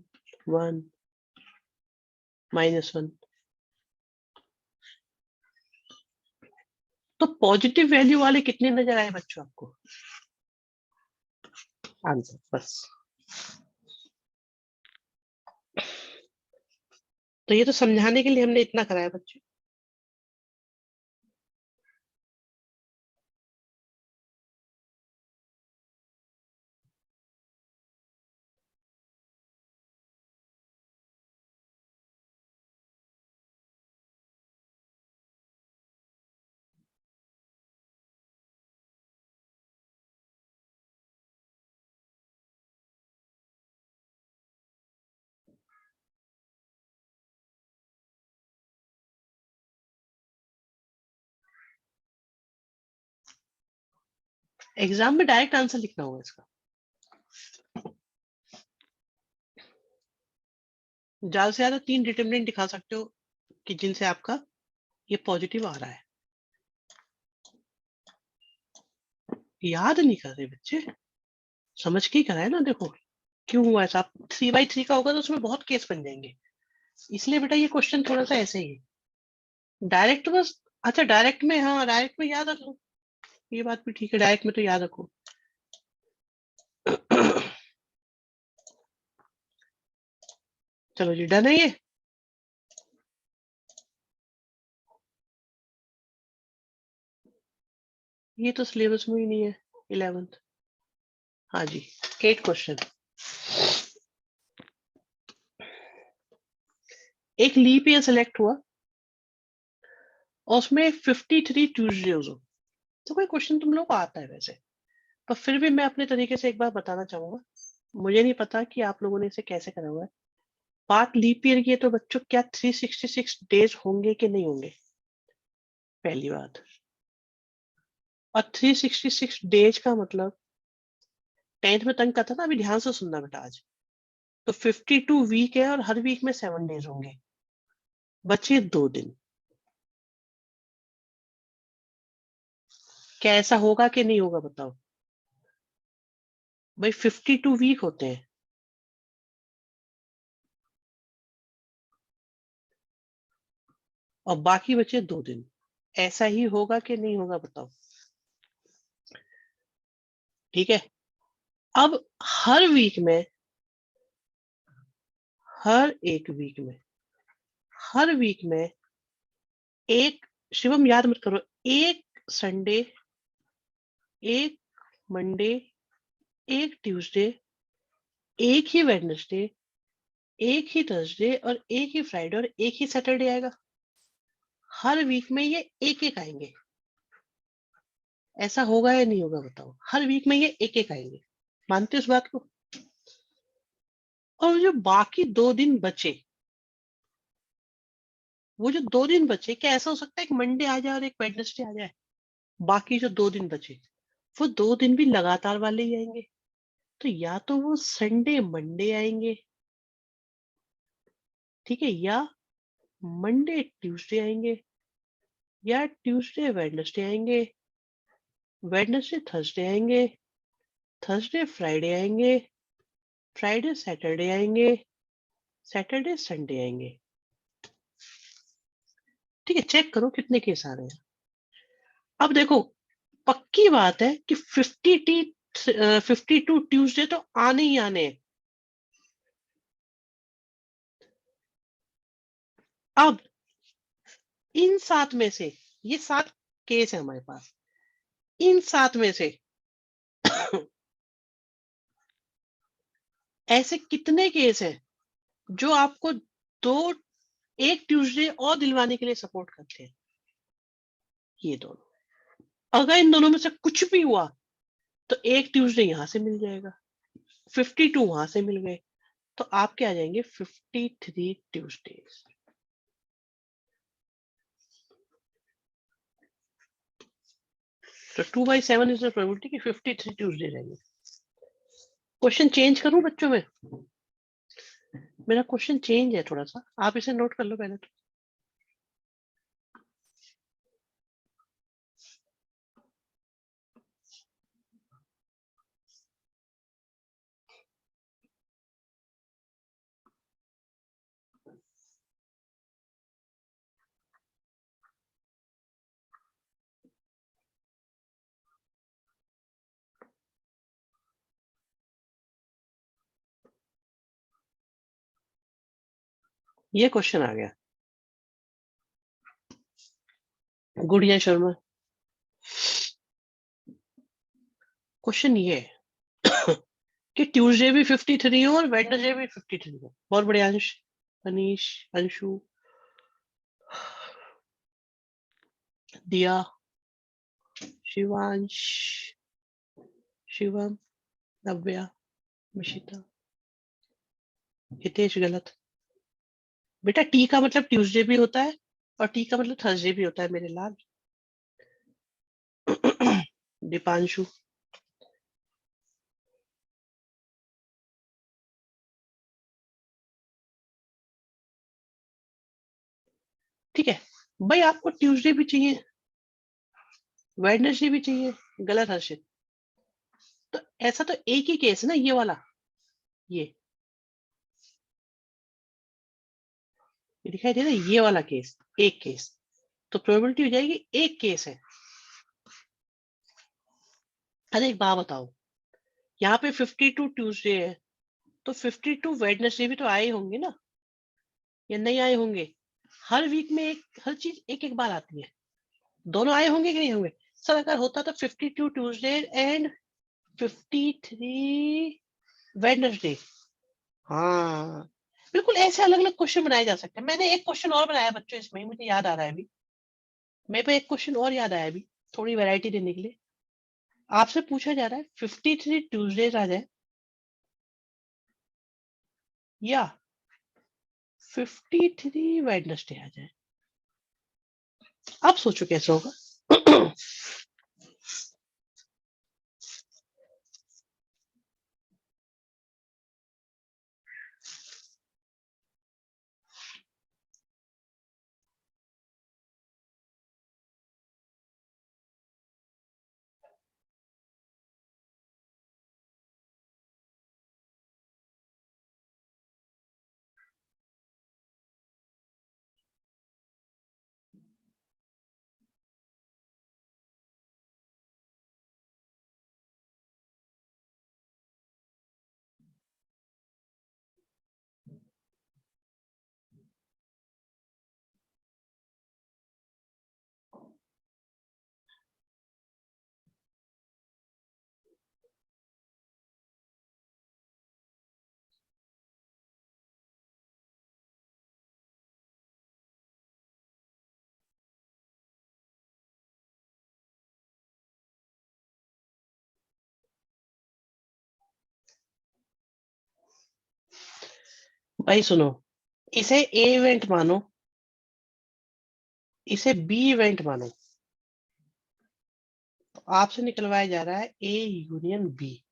1 -1। तो पॉजिटिव वैल्यू वाले कितने नजर आए बच्चों आपको। आंसर बस। तो ये तो समझाने के लिए हमने इतना कराया बच्चों। एग्जाम में डायरेक्ट आंसर लिखना होगा इसका। ज्यादा से ज्यादा 3 डिटरमिनेंट दिखा सकते हो कि जिनसे आपका ये पॉजिटिव आ रहा है। याद नहीं कर रहे बच्चे, समझ के ही कराए ना। देखो क्यों हुआ ऐसा, 3 by 3 का होगा तो उसमें बहुत केस बन जाएंगे। इसलिए बेटा ये क्वेश्चन थोड़ा सा ऐसे ही है, डायरेक्ट बस अच्छा डायरेक्ट में, हाँ डायरेक्ट में याद रख लो, ये बात भी ठीक है, डायरेक्ट में तो याद रखो। चलो जी, डन है ये तो सिलेबस में ही नहीं है 11th। हाँ जी, 8 क्वेश्चन। एक लीप ईयर सेलेक्ट हुआ और उसमें 53 ट्यूजडेज हो, तो कोई क्वेश्चन तुम लोग को आता है वैसे, पर फिर भी मैं अपने तरीके से एक बार बताना चाहूंगा। मुझे नहीं पता कि आप लोगों ने इसे कैसे करा हुआ है। बात लीप ईयर की है तो बच्चों क्या 366 डेज होंगे कि नहीं होंगे, पहली बात। और 366 डेज का मतलब 10th में तंग करता था, अभी ध्यान से सुनना बेटा आज। तो 52 वीक है और हर वीक में 7 डेज होंगे, बचे 2 दिन। क्या ऐसा होगा कि नहीं होगा बताओ भाई, 52 वीक होते हैं और बाकी बचे 2 दिन, ऐसा ही होगा कि नहीं होगा बताओ। ठीक है, अब हर वीक में, हर एक वीक में, हर वीक में एक, शिवम याद मत करो, एक संडे, एक मंडे, एक ट्यूसडे, एक ही वेडनेसडे, एक ही थर्सडे और एक ही फ्राइडे और एक ही सैटरडे आएगा। हर वीक में ये एक एक आएंगे, ऐसा होगा या नहीं होगा बताओ, हर वीक में ये एक एक आएंगे, मानते हो इस बात को। और जो बाकी 2 दिन बचे, वो जो 2 दिन बचे, क्या ऐसा हो सकता है कि मंडे आ जाए और एक वेडनेसडे आ जाए? बाकी जो 2 दिन बचे, वो 2 दिन भी लगातार वाले ही आएंगे। तो या तो वो संडे मंडे आएंगे, ठीक है, या मंडे ट्यूसडे आएंगे, या ट्यूसडे वेडनेसडे आएंगे, वेडनेसडे थर्सडे आएंगे, थर्सडे फ्राइडे आएंगे, फ्राइडे सैटरडे आएंगे, सैटरडे संडे आएंगे। ठीक है, चेक करो कितने केस आ रहे हैं। अब देखो, पक्की बात है कि 52 ट्यूसडे तो आने ही आने हैं। अब इन 7 में से, ये 7 केस है हमारे पास, इन 7 में से ऐसे कितने केस हैं जो आपको दो, एक ट्यूसडे और दिलवाने के लिए सपोर्ट करते हैं? ये दोनों, अगर इन दोनों में से कुछ भी हुआ तो एक ट्यूसडे यहां से मिल जाएगा, 52 वहां से मिल गए, तो आपके आ जाएंगे 53 ट्यूसडेज। तो 2/7 इज द प्रोबेबिलिटी कि 53 ट्यूसडे रहेंगे। क्वेश्चन चेंज करूं बच्चों में? मेरा क्वेश्चन चेंज है थोड़ा सा, आप इसे नोट कर लो पहले तो। ये क्वेश्चन आ गया, गुड़िया शर्मा। क्वेश्चन ये है कि ट्यूसडे भी 53 हो और वेडनेसडे भी 53 हो। बहुत बढ़िया अंश, अनीश, अंशु, दिया, शिवांश, शिवम, नव्या, मिशिता, हितेश गलत। बेटा टी का मतलब ट्यूसडे भी होता है और टी का मतलब थर्सडे भी होता है मेरे लाल। दीपांशु, ठीक है भाई, आपको ट्यूसडे भी चाहिए, वेडनेसडे भी चाहिए, गलत हर्षित। तो ऐसा तो एक ही केस है ना, ये वाला, ये दिखाई दे रहा है, ये वाला केस, एक केस। तो प्रोबेबिलिटी हो जाएगी एक केस है। अरे एक बात बताओ, यहाँ पे 52 ट्यूसडे है, तो 52 वेडनेसडे भी तो आए होंगे ना, या नहीं आए होंगे? हर वीक में हर चीज एक एक बार आती है, दोनों आए होंगे कि नहीं होंगे? सर अगर होता तो 52 ट्यूसडे एंड 53 वेडनेसडे। हाँ, बिल्कुल ऐसे अलग अलग क्वेश्चन बनाए जा सकते हैं। मैंने एक क्वेश्चन और बनाया बच्चों इसमें, मुझे याद आ रहा है अभी, मेरे पे एक क्वेश्चन और याद आया अभी, थोड़ी वैरायटी देने के लिए। आपसे पूछा जा रहा है 53 ट्यूसडेज आ जाए या 53 वेडनेसडे आ जाए। आप सोचो कैसे होगा। भाई सुनो, इसे ए इवेंट मानो, इसे बी इवेंट मानो, तो आपसे निकलवाया जा रहा है ए यूनियन बी,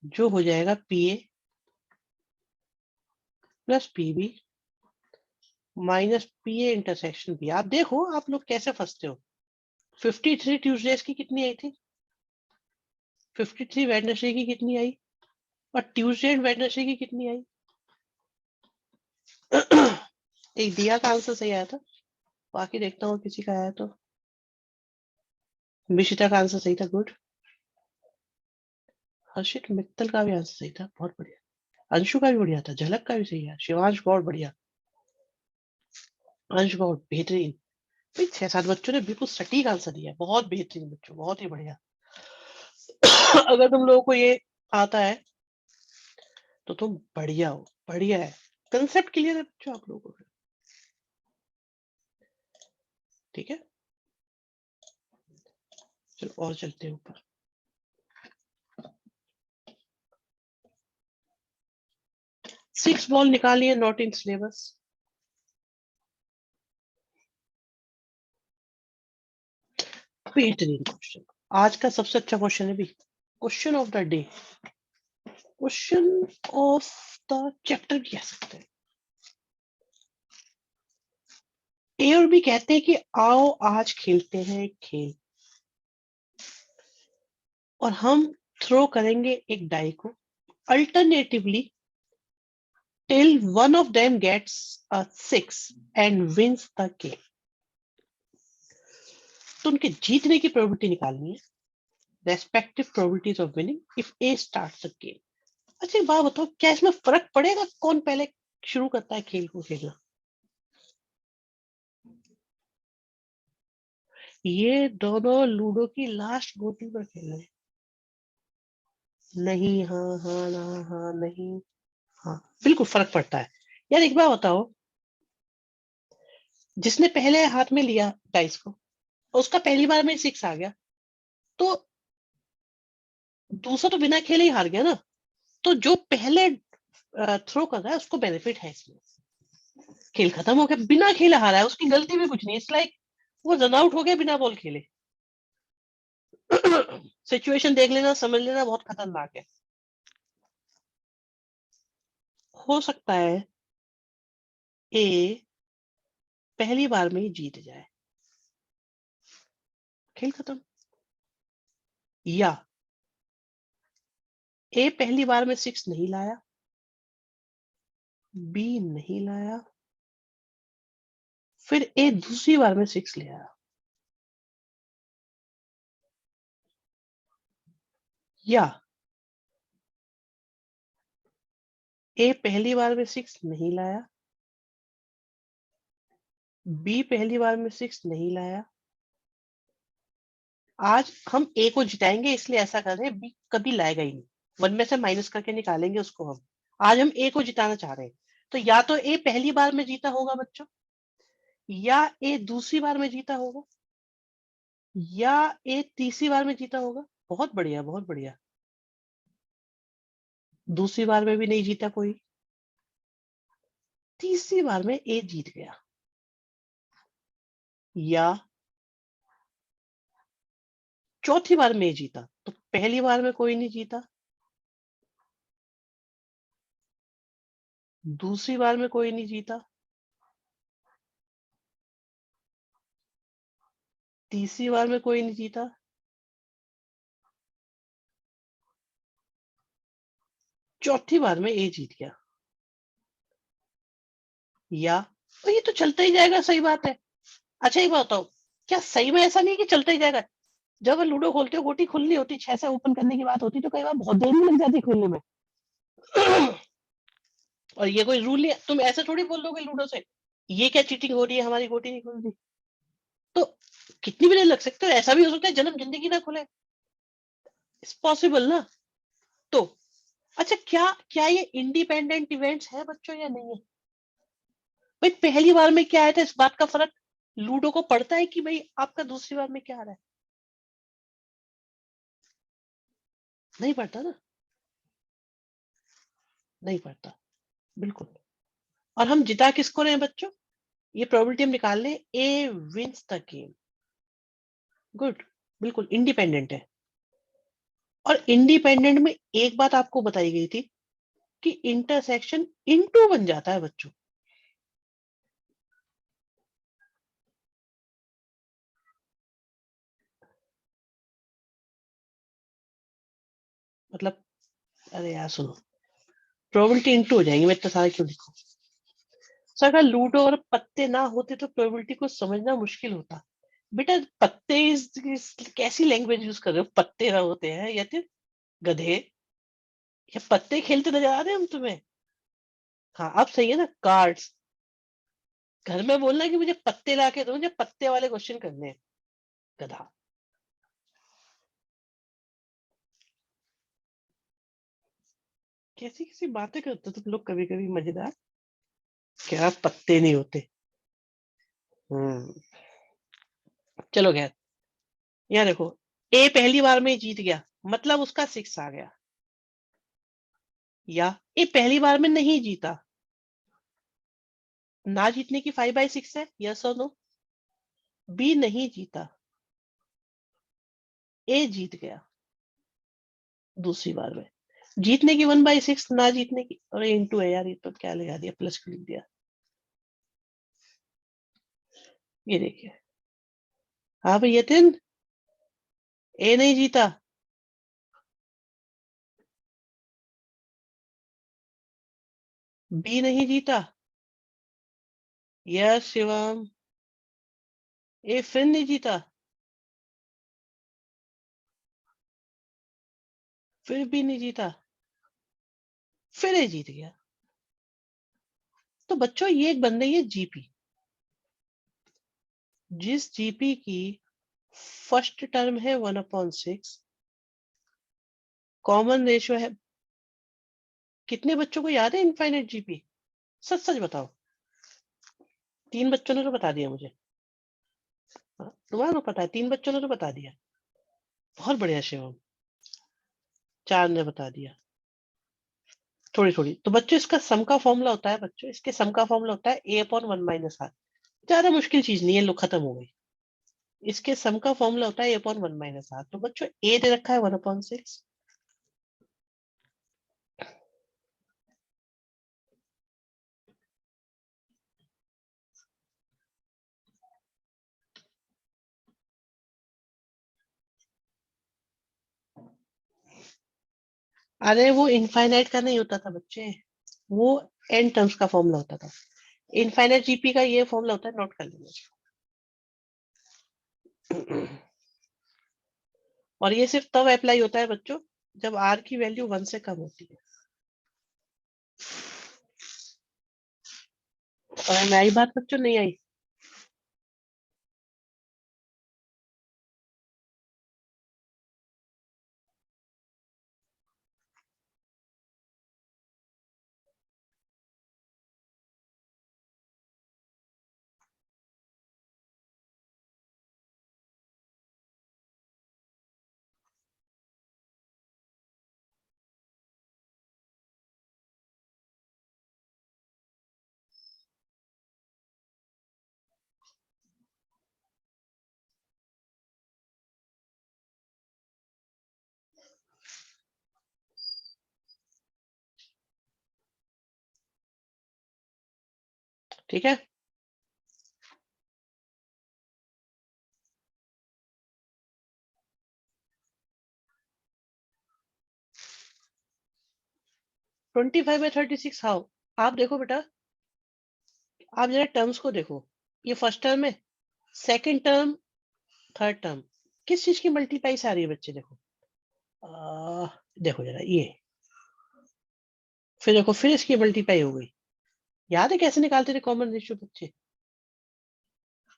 जो हो जाएगा P A plus P B minus P A intersection B. आप देखो आप लोग कैसे फंसते हो। 53 ट्यूसडेज की कितनी आई थी, 53 वेडनेसडे की कितनी आई, और ट्यूसडे एंड वेडनेसडे की कितनी आई? एक दिया का आंसर सही आया था, बाकी देखता हूँ किसी का आया तो। मिशिता का आंसर सही था, गुड। हर्षित मित्तल का भी आंसर सही था, बहुत बढ़िया। अंशु का भी बढ़िया था, झलक का भी सही है, शिवांश बहुत बढ़िया, अंश बहुत बेहतरीन। भाई 6-7 बच्चों ने बिल्कुल सटीक आंसर दिया, बहुत बेहतरीन बच्चों, बहुत ही बढ़िया। अगर तुम लोगों को ये आता है तो तुम बढ़िया हो, बढ़िया है। कंसेप्ट क्लियर है बच्चों आप लोगों को? ठीक है, चलो और चलते हैं ऊपर। 6 बॉल निकालिए नॉट इन सिलेबस। बेहतरीन क्वेश्चन, आज का सबसे अच्छा क्वेश्चन है भी, question of the day, question of the chapter भी कह सकते हैं। ए और बी कहते हैं कि आओ आज खेलते हैं खेल, और हम थ्रो करेंगे एक डाई को alternatively till one of them gets a 6 and wins the game। तो उनके जीतने की प्रोबेबिलिटी निकालनी है, respective probabilities of winning if A starts the game. अच्छा एक बात बताओ, क्या इसमें फर्क पड़ेगा कौन पहले शुरू करता है खेल को खेलना? ये दोनों लूडो की लास्ट गोटी पर खेल रहे हैं। नहीं, हाँ हाँ ना, हाँ नहीं, हाँ बिल्कुल फर्क पड़ता है। यार एक बात बताओ, जिसने पहले हाथ में लिया डाइस को, उसका पहली बार में 6 आ गया, तो दूसरा तो बिना खेले ही हार गया ना। तो जो पहले थ्रो कर रहा है उसको बेनिफिट है इसमें। खेल खत्म हो गया, बिना खेले हारा है, उसकी गलती भी कुछ नहीं, इट्स लाइक वो रन आउट हो गया बिना बॉल खेले। सिचुएशन देख लेना, समझ लेना, बहुत खतरनाक है। हो सकता है ए पहली बार में ही जीत जाए, खेल खत्म, या ए पहली बार में 6 नहीं लाया, बी नहीं लाया, फिर ए दूसरी बार में 6 ले आया, या ए पहली बार में 6 नहीं लाया, बी पहली बार में 6 नहीं लाया। आज हम ए को जिताएंगे इसलिए ऐसा कर रहे हैं, बी कभी लाएगा ही नहीं, 1 में से माइनस करके निकालेंगे उसको हम। आज हम ए को जिताना चाह रहे हैं, तो या तो ए पहली बार में जीता होगा बच्चों, या ए दूसरी बार में जीता होगा, या ए तीसरी बार में जीता होगा। बहुत बढ़िया, बहुत बढ़िया। दूसरी बार में भी नहीं जीता कोई, तीसरी बार में ए जीत गया, या चौथी बार में ए जीता। तो पहली बार में कोई नहीं जीता, दूसरी बार में कोई नहीं जीता, तीसरी बार में कोई नहीं जीता, चौथी बार में ए जीत गया, या तो ये तो चलता ही जाएगा। सही बात है। अच्छा ये बताओ, क्या सही में ऐसा नहीं है कि चलता ही जाएगा? जब लूडो खोलते हो गोटी खुलनी होती, 6 से ओपन करने की बात होती, तो कई बार बहुत देर भी लग जाती खोलने में। और ये कोई रूल नहीं है, तुम ऐसे थोड़ी बोल दोगे लूडो से ये क्या चीटिंग हो रही है, हमारी गोटी नहीं खुल रही। तो कितनी भी देर लग सकते हो, ऐसा भी हो सकता है जन्म जिंदगी ना खुले। इट्स पॉसिबल ना। तो अच्छा, क्या क्या ये इंडिपेंडेंट इवेंट्स है बच्चों या नहीं है? भाई पहली बार में क्या आया था, इस बात का फर्क लूडो को पड़ता है कि भाई आपका दूसरी बार में क्या आ रहा है? नहीं पड़ता ना, नहीं पड़ता, बिल्कुल। और हम जिता किसको रहे हैं बच्चों? ये प्रोबेबिलिटी हम निकाल लें, ए विंस द गेम। गुड, बिल्कुल इंडिपेंडेंट है। और इंडिपेंडेंट में एक बात आपको बताई गई थी कि इंटरसेक्शन इनटू बन जाता है बच्चों। मतलब अरे यार सुनो, प्रोबेबिलिटी इनटू हो जाएंगे, मैं इतना सारा क्यों लिखूं? सर अगर लूडो और पत्ते ना होते तो प्रोबेबिलिटी को समझना मुश्किल होता। बेटा पत्ते कैसी लैंग्वेज यूज कर रहे हो? पत्ते ना होते हैं या फिर गधे, या पत्ते खेलते नजर आ रहे हैं हम तुम्हें? हाँ अब सही है ना, कार्ड्स। घर में बोलना कि मुझे पत्ते ला के दो, मुझे पत्ते वाले क्वेश्चन करने हैं, गधा। कैसी कैसी बातें करते हो तुम लोग कभी कभी, मजेदार। क्या पत्ते नहीं होते? हम्म। चलो खैर, यहाँ देखो, ए पहली बार में ही जीत गया, मतलब उसका 6 आ गया। या ए पहली बार में नहीं जीता, ना जीतने की 5/6 है, यस और नो। बी नहीं जीता, ए जीत गया दूसरी बार में। जीतने की 1/6, ना जीतने की, अरे इंटू है यार, ये तो क्या लगा दिया, प्लस क्यों लिख दिया? ये देखिए, हाँ भैया यतिन, ए नहीं जीता, बी नहीं जीता, यस शिवम, ए फिर नहीं जीता, फिर भी नहीं जीता, फिर ए जीत गया। तो बच्चों ये एक बन रही है जीपी, जिस जीपी की फर्स्ट टर्म है 1/6, कॉमन रेशियो है। कितने बच्चों को याद है इनफाइनाइट जीपी? सच सच बताओ। 3 बच्चों ने तो बता दिया मुझे। हाँ, तुम्हारा तो पता है, 3 बच्चों ने तो बता दिया। बहुत बढ़िया शिवम, 4 ने बता दिया। थोड़ी थोड़ी तो बच्चों, इसका सम का फॉर्मूला होता है बच्चों, इसके सम का फॉर्मूला होता है a/1 - r। ज्यादा मुश्किल चीज नहीं है, लो खत्म हो गई। इसके सम का फॉर्मूला होता है a/1 - r। तो बच्चों ए दे रखा है 1/6। अरे वो इनफाइनाइट का नहीं होता था बच्चे, वो एन टर्म्स का फॉर्मूला होता था। इनफाइनाइट जीपी का ये फॉर्मूला होता है, नोट कर लेना। और ये सिर्फ तब अप्लाई होता है बच्चों जब आर की वैल्यू 1 से कम होती है। और मैं आई बात बच्चों, नहीं आई? ठीक है, ट्वेंटी फाइव बाई 36 हाउ? आप देखो बेटा, आप जरा टर्म्स को देखो, ये फर्स्ट टर्म है, सेकंड टर्म, थर्ड टर्म, किस चीज की मल्टीप्लाई से आ रही है बच्चे? देखो देखो जरा ये, फिर देखो फिर इसकी मल्टीप्लाई हो गई। याद है कैसे निकालते थे कॉमन रेशियो बच्चे?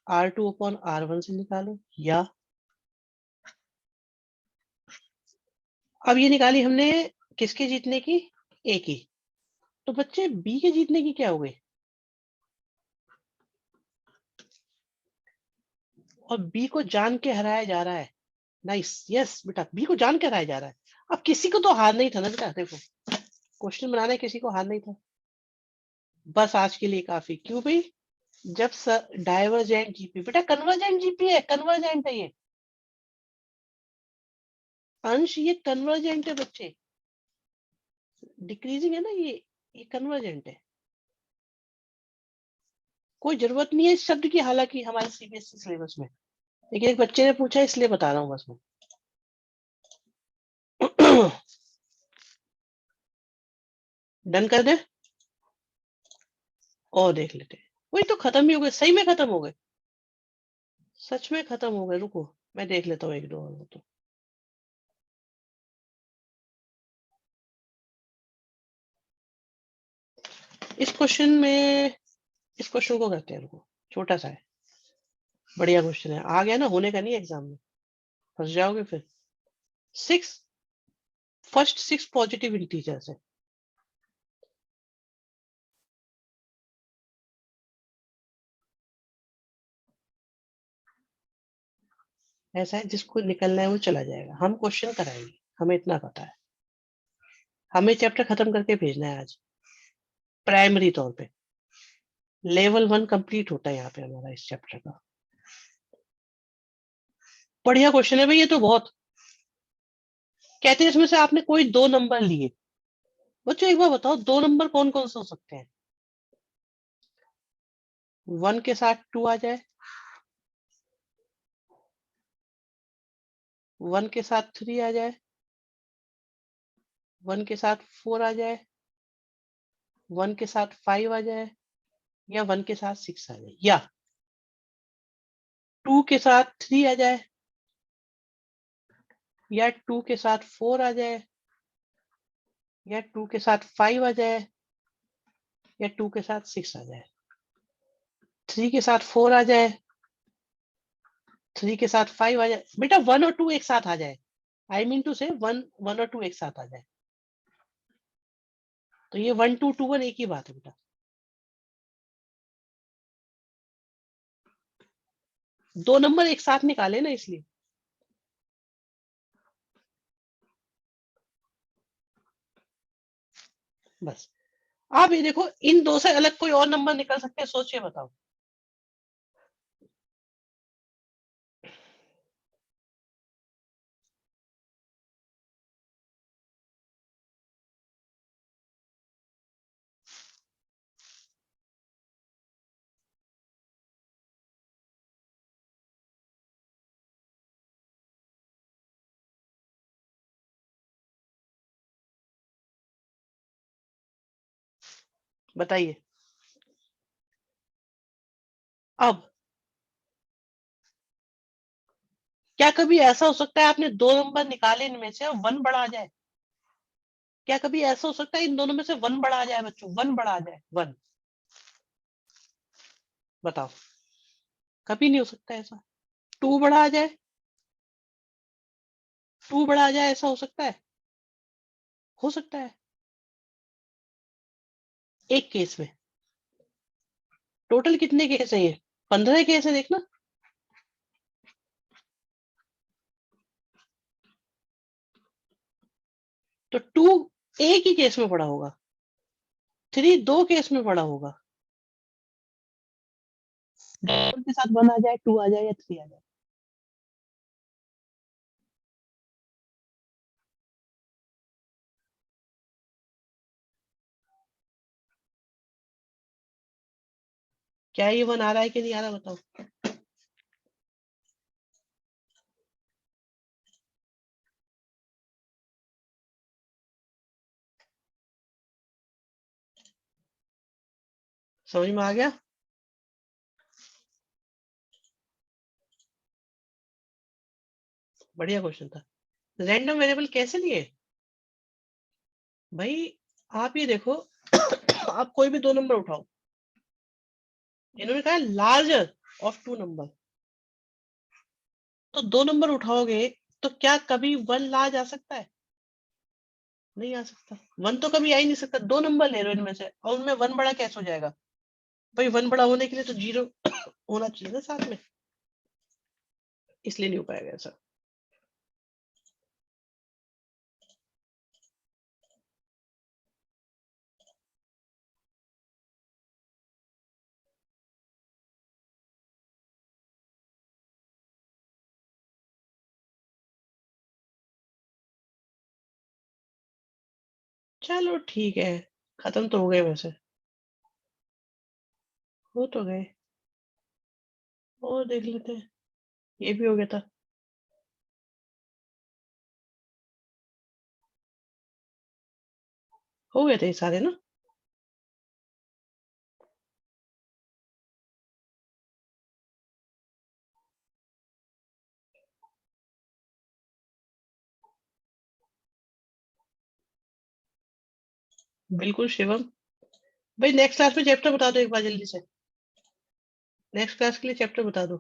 R2 अपॉन R1 से निकालो, या अब ये निकाली हमने किसके जीतने की? ए की। तो बच्चे बी के जीतने की क्या हो गई? और बी को जान के हराया जा रहा है। नाइस, यस बेटा, बी को जान के हराया जा रहा है। अब किसी को तो हार नहीं था ना बेटा, देखो क्वेश्चन बनाना है, किसी को हार नहीं था। बस आज के लिए काफी। क्यों भाई? जब डाइवर्जेंट जीपी, बेटा कन्वर्जेंट जीपी है, कन्वर्जेंट है ये अंश, ये कन्वर्जेंट है बच्चे, डिक्रीजिंग है ना ये कन्वर्जेंट है। कोई जरूरत नहीं है इस शब्द की, हालांकि हमारे सीबीएसई सिलेबस में, लेकिन एक बच्चे ने पूछा इसलिए बता रहा हूँ बस मैं। डन कर दे और देख लेते हैं। वही तो खत्म ही हो गए, सही में खत्म हो गए, सच में खत्म हो गए। रुको मैं देख लेता हूँ एक दो और तो। इस क्वेश्चन में, इस क्वेश्चन को करते हैं, रुको, छोटा सा है, बढ़िया क्वेश्चन है, आ गया ना, होने का नहीं एग्जाम में, फंस जाओगे फिर। Six, first six positive integers है, ऐसा है जिसको निकलना है वो चला जाएगा, हम क्वेश्चन कराएंगे, हमें इतना पता है। हमें चैप्टर खत्म करके भेजना है आज, प्राइमरी तौर पे। लेवल 1 कंप्लीट होता है यहाँ पे हमारा इस चैप्टर का। बढ़िया क्वेश्चन है भाई, ये तो बहुत। कहते हैं इसमें से आपने कोई दो नंबर लिए। बच्चों एक बार बताओ, दो नंबर कौन कौन से हो सकते हैं? 1 के साथ 2 आ जाए, 1 के साथ 3 आ जाए, 1 के साथ 4 आ जाए, 1 के साथ 5 आ जाए, या 1 के साथ 6 आ जाए, या 2 के साथ 3 आ जाए, या 2 के साथ 4 आ जाए, या 2 के साथ 5 आ जाए, या 2 के साथ 6 आ जाए, 3 के साथ 4 आ जाए, 3 के साथ 5 आ जाए, बेटा 1 और 2 एक साथ आ जाए। आई मीन टू से 1 और 2 एक साथ आ जाए, तो ये 1 2 2 1 एक ही बात है बेटा। दो नंबर एक साथ निकाले ना, इसलिए। बस आप ये देखो, इन दो से अलग कोई और नंबर निकल सकते हैं? सोचिए बताओ। बताइए। अब क्या कभी ऐसा हो सकता है आपने 2 नंबर निकाले इनमें से और 1 बड़ा आ जाए? क्या कभी ऐसा हो सकता है इन दोनों में से 1 बड़ा आ जाए बच्चों? 1 बड़ा आ जाए, 1 बताओ, कभी नहीं हो सकता ऐसा। 2 बड़ा आ जाए, 2 बड़ा आ जाए, ऐसा हो सकता है? हो सकता है, एक केस में। टोटल कितने केस है ये? 15 केस है देखना। तो 2 एक ही केस में पड़ा होगा, 3 2 केस में पड़ा होगा। डेसिमल के साथ 1 आ जाए, 2 आ जाए या 3 आ जाए। क्या ये 1 आ रहा है कि नहीं आ रहा बताओ? समझ में आ गया? बढ़िया क्वेश्चन था। रैंडम वेरिएबल कैसे लिए? भाई आप ये देखो आप कोई भी 2 नंबर उठाओ। इन्होंने कहा लार्जर ऑफ 2 नंबर। तो 2 नंबर उठाओगे तो क्या कभी 1 लार्ज आ सकता है? नहीं आ सकता। 1 तो कभी आ ही नहीं सकता। 2 नंबर ले लो इनमें से और उनमें 1 बड़ा कैसे हो जाएगा? भाई 1 बड़ा होने के लिए तो 0 होना चाहिए ना साथ में। इसलिए नहीं हो पाएगा ऐसा। चलो ठीक है, खत्म तो हो गए वैसे। हो तो गए। और देख लेते हैं। ये भी हो गया था। हो गए थे ये सारे ना? बिल्कुल शिवम। भाई नेक्स्ट क्लास में चैप्टर बता दो एक बार जल्दी से। नेक्स्ट क्लास के लिए चैप्टर बता दो।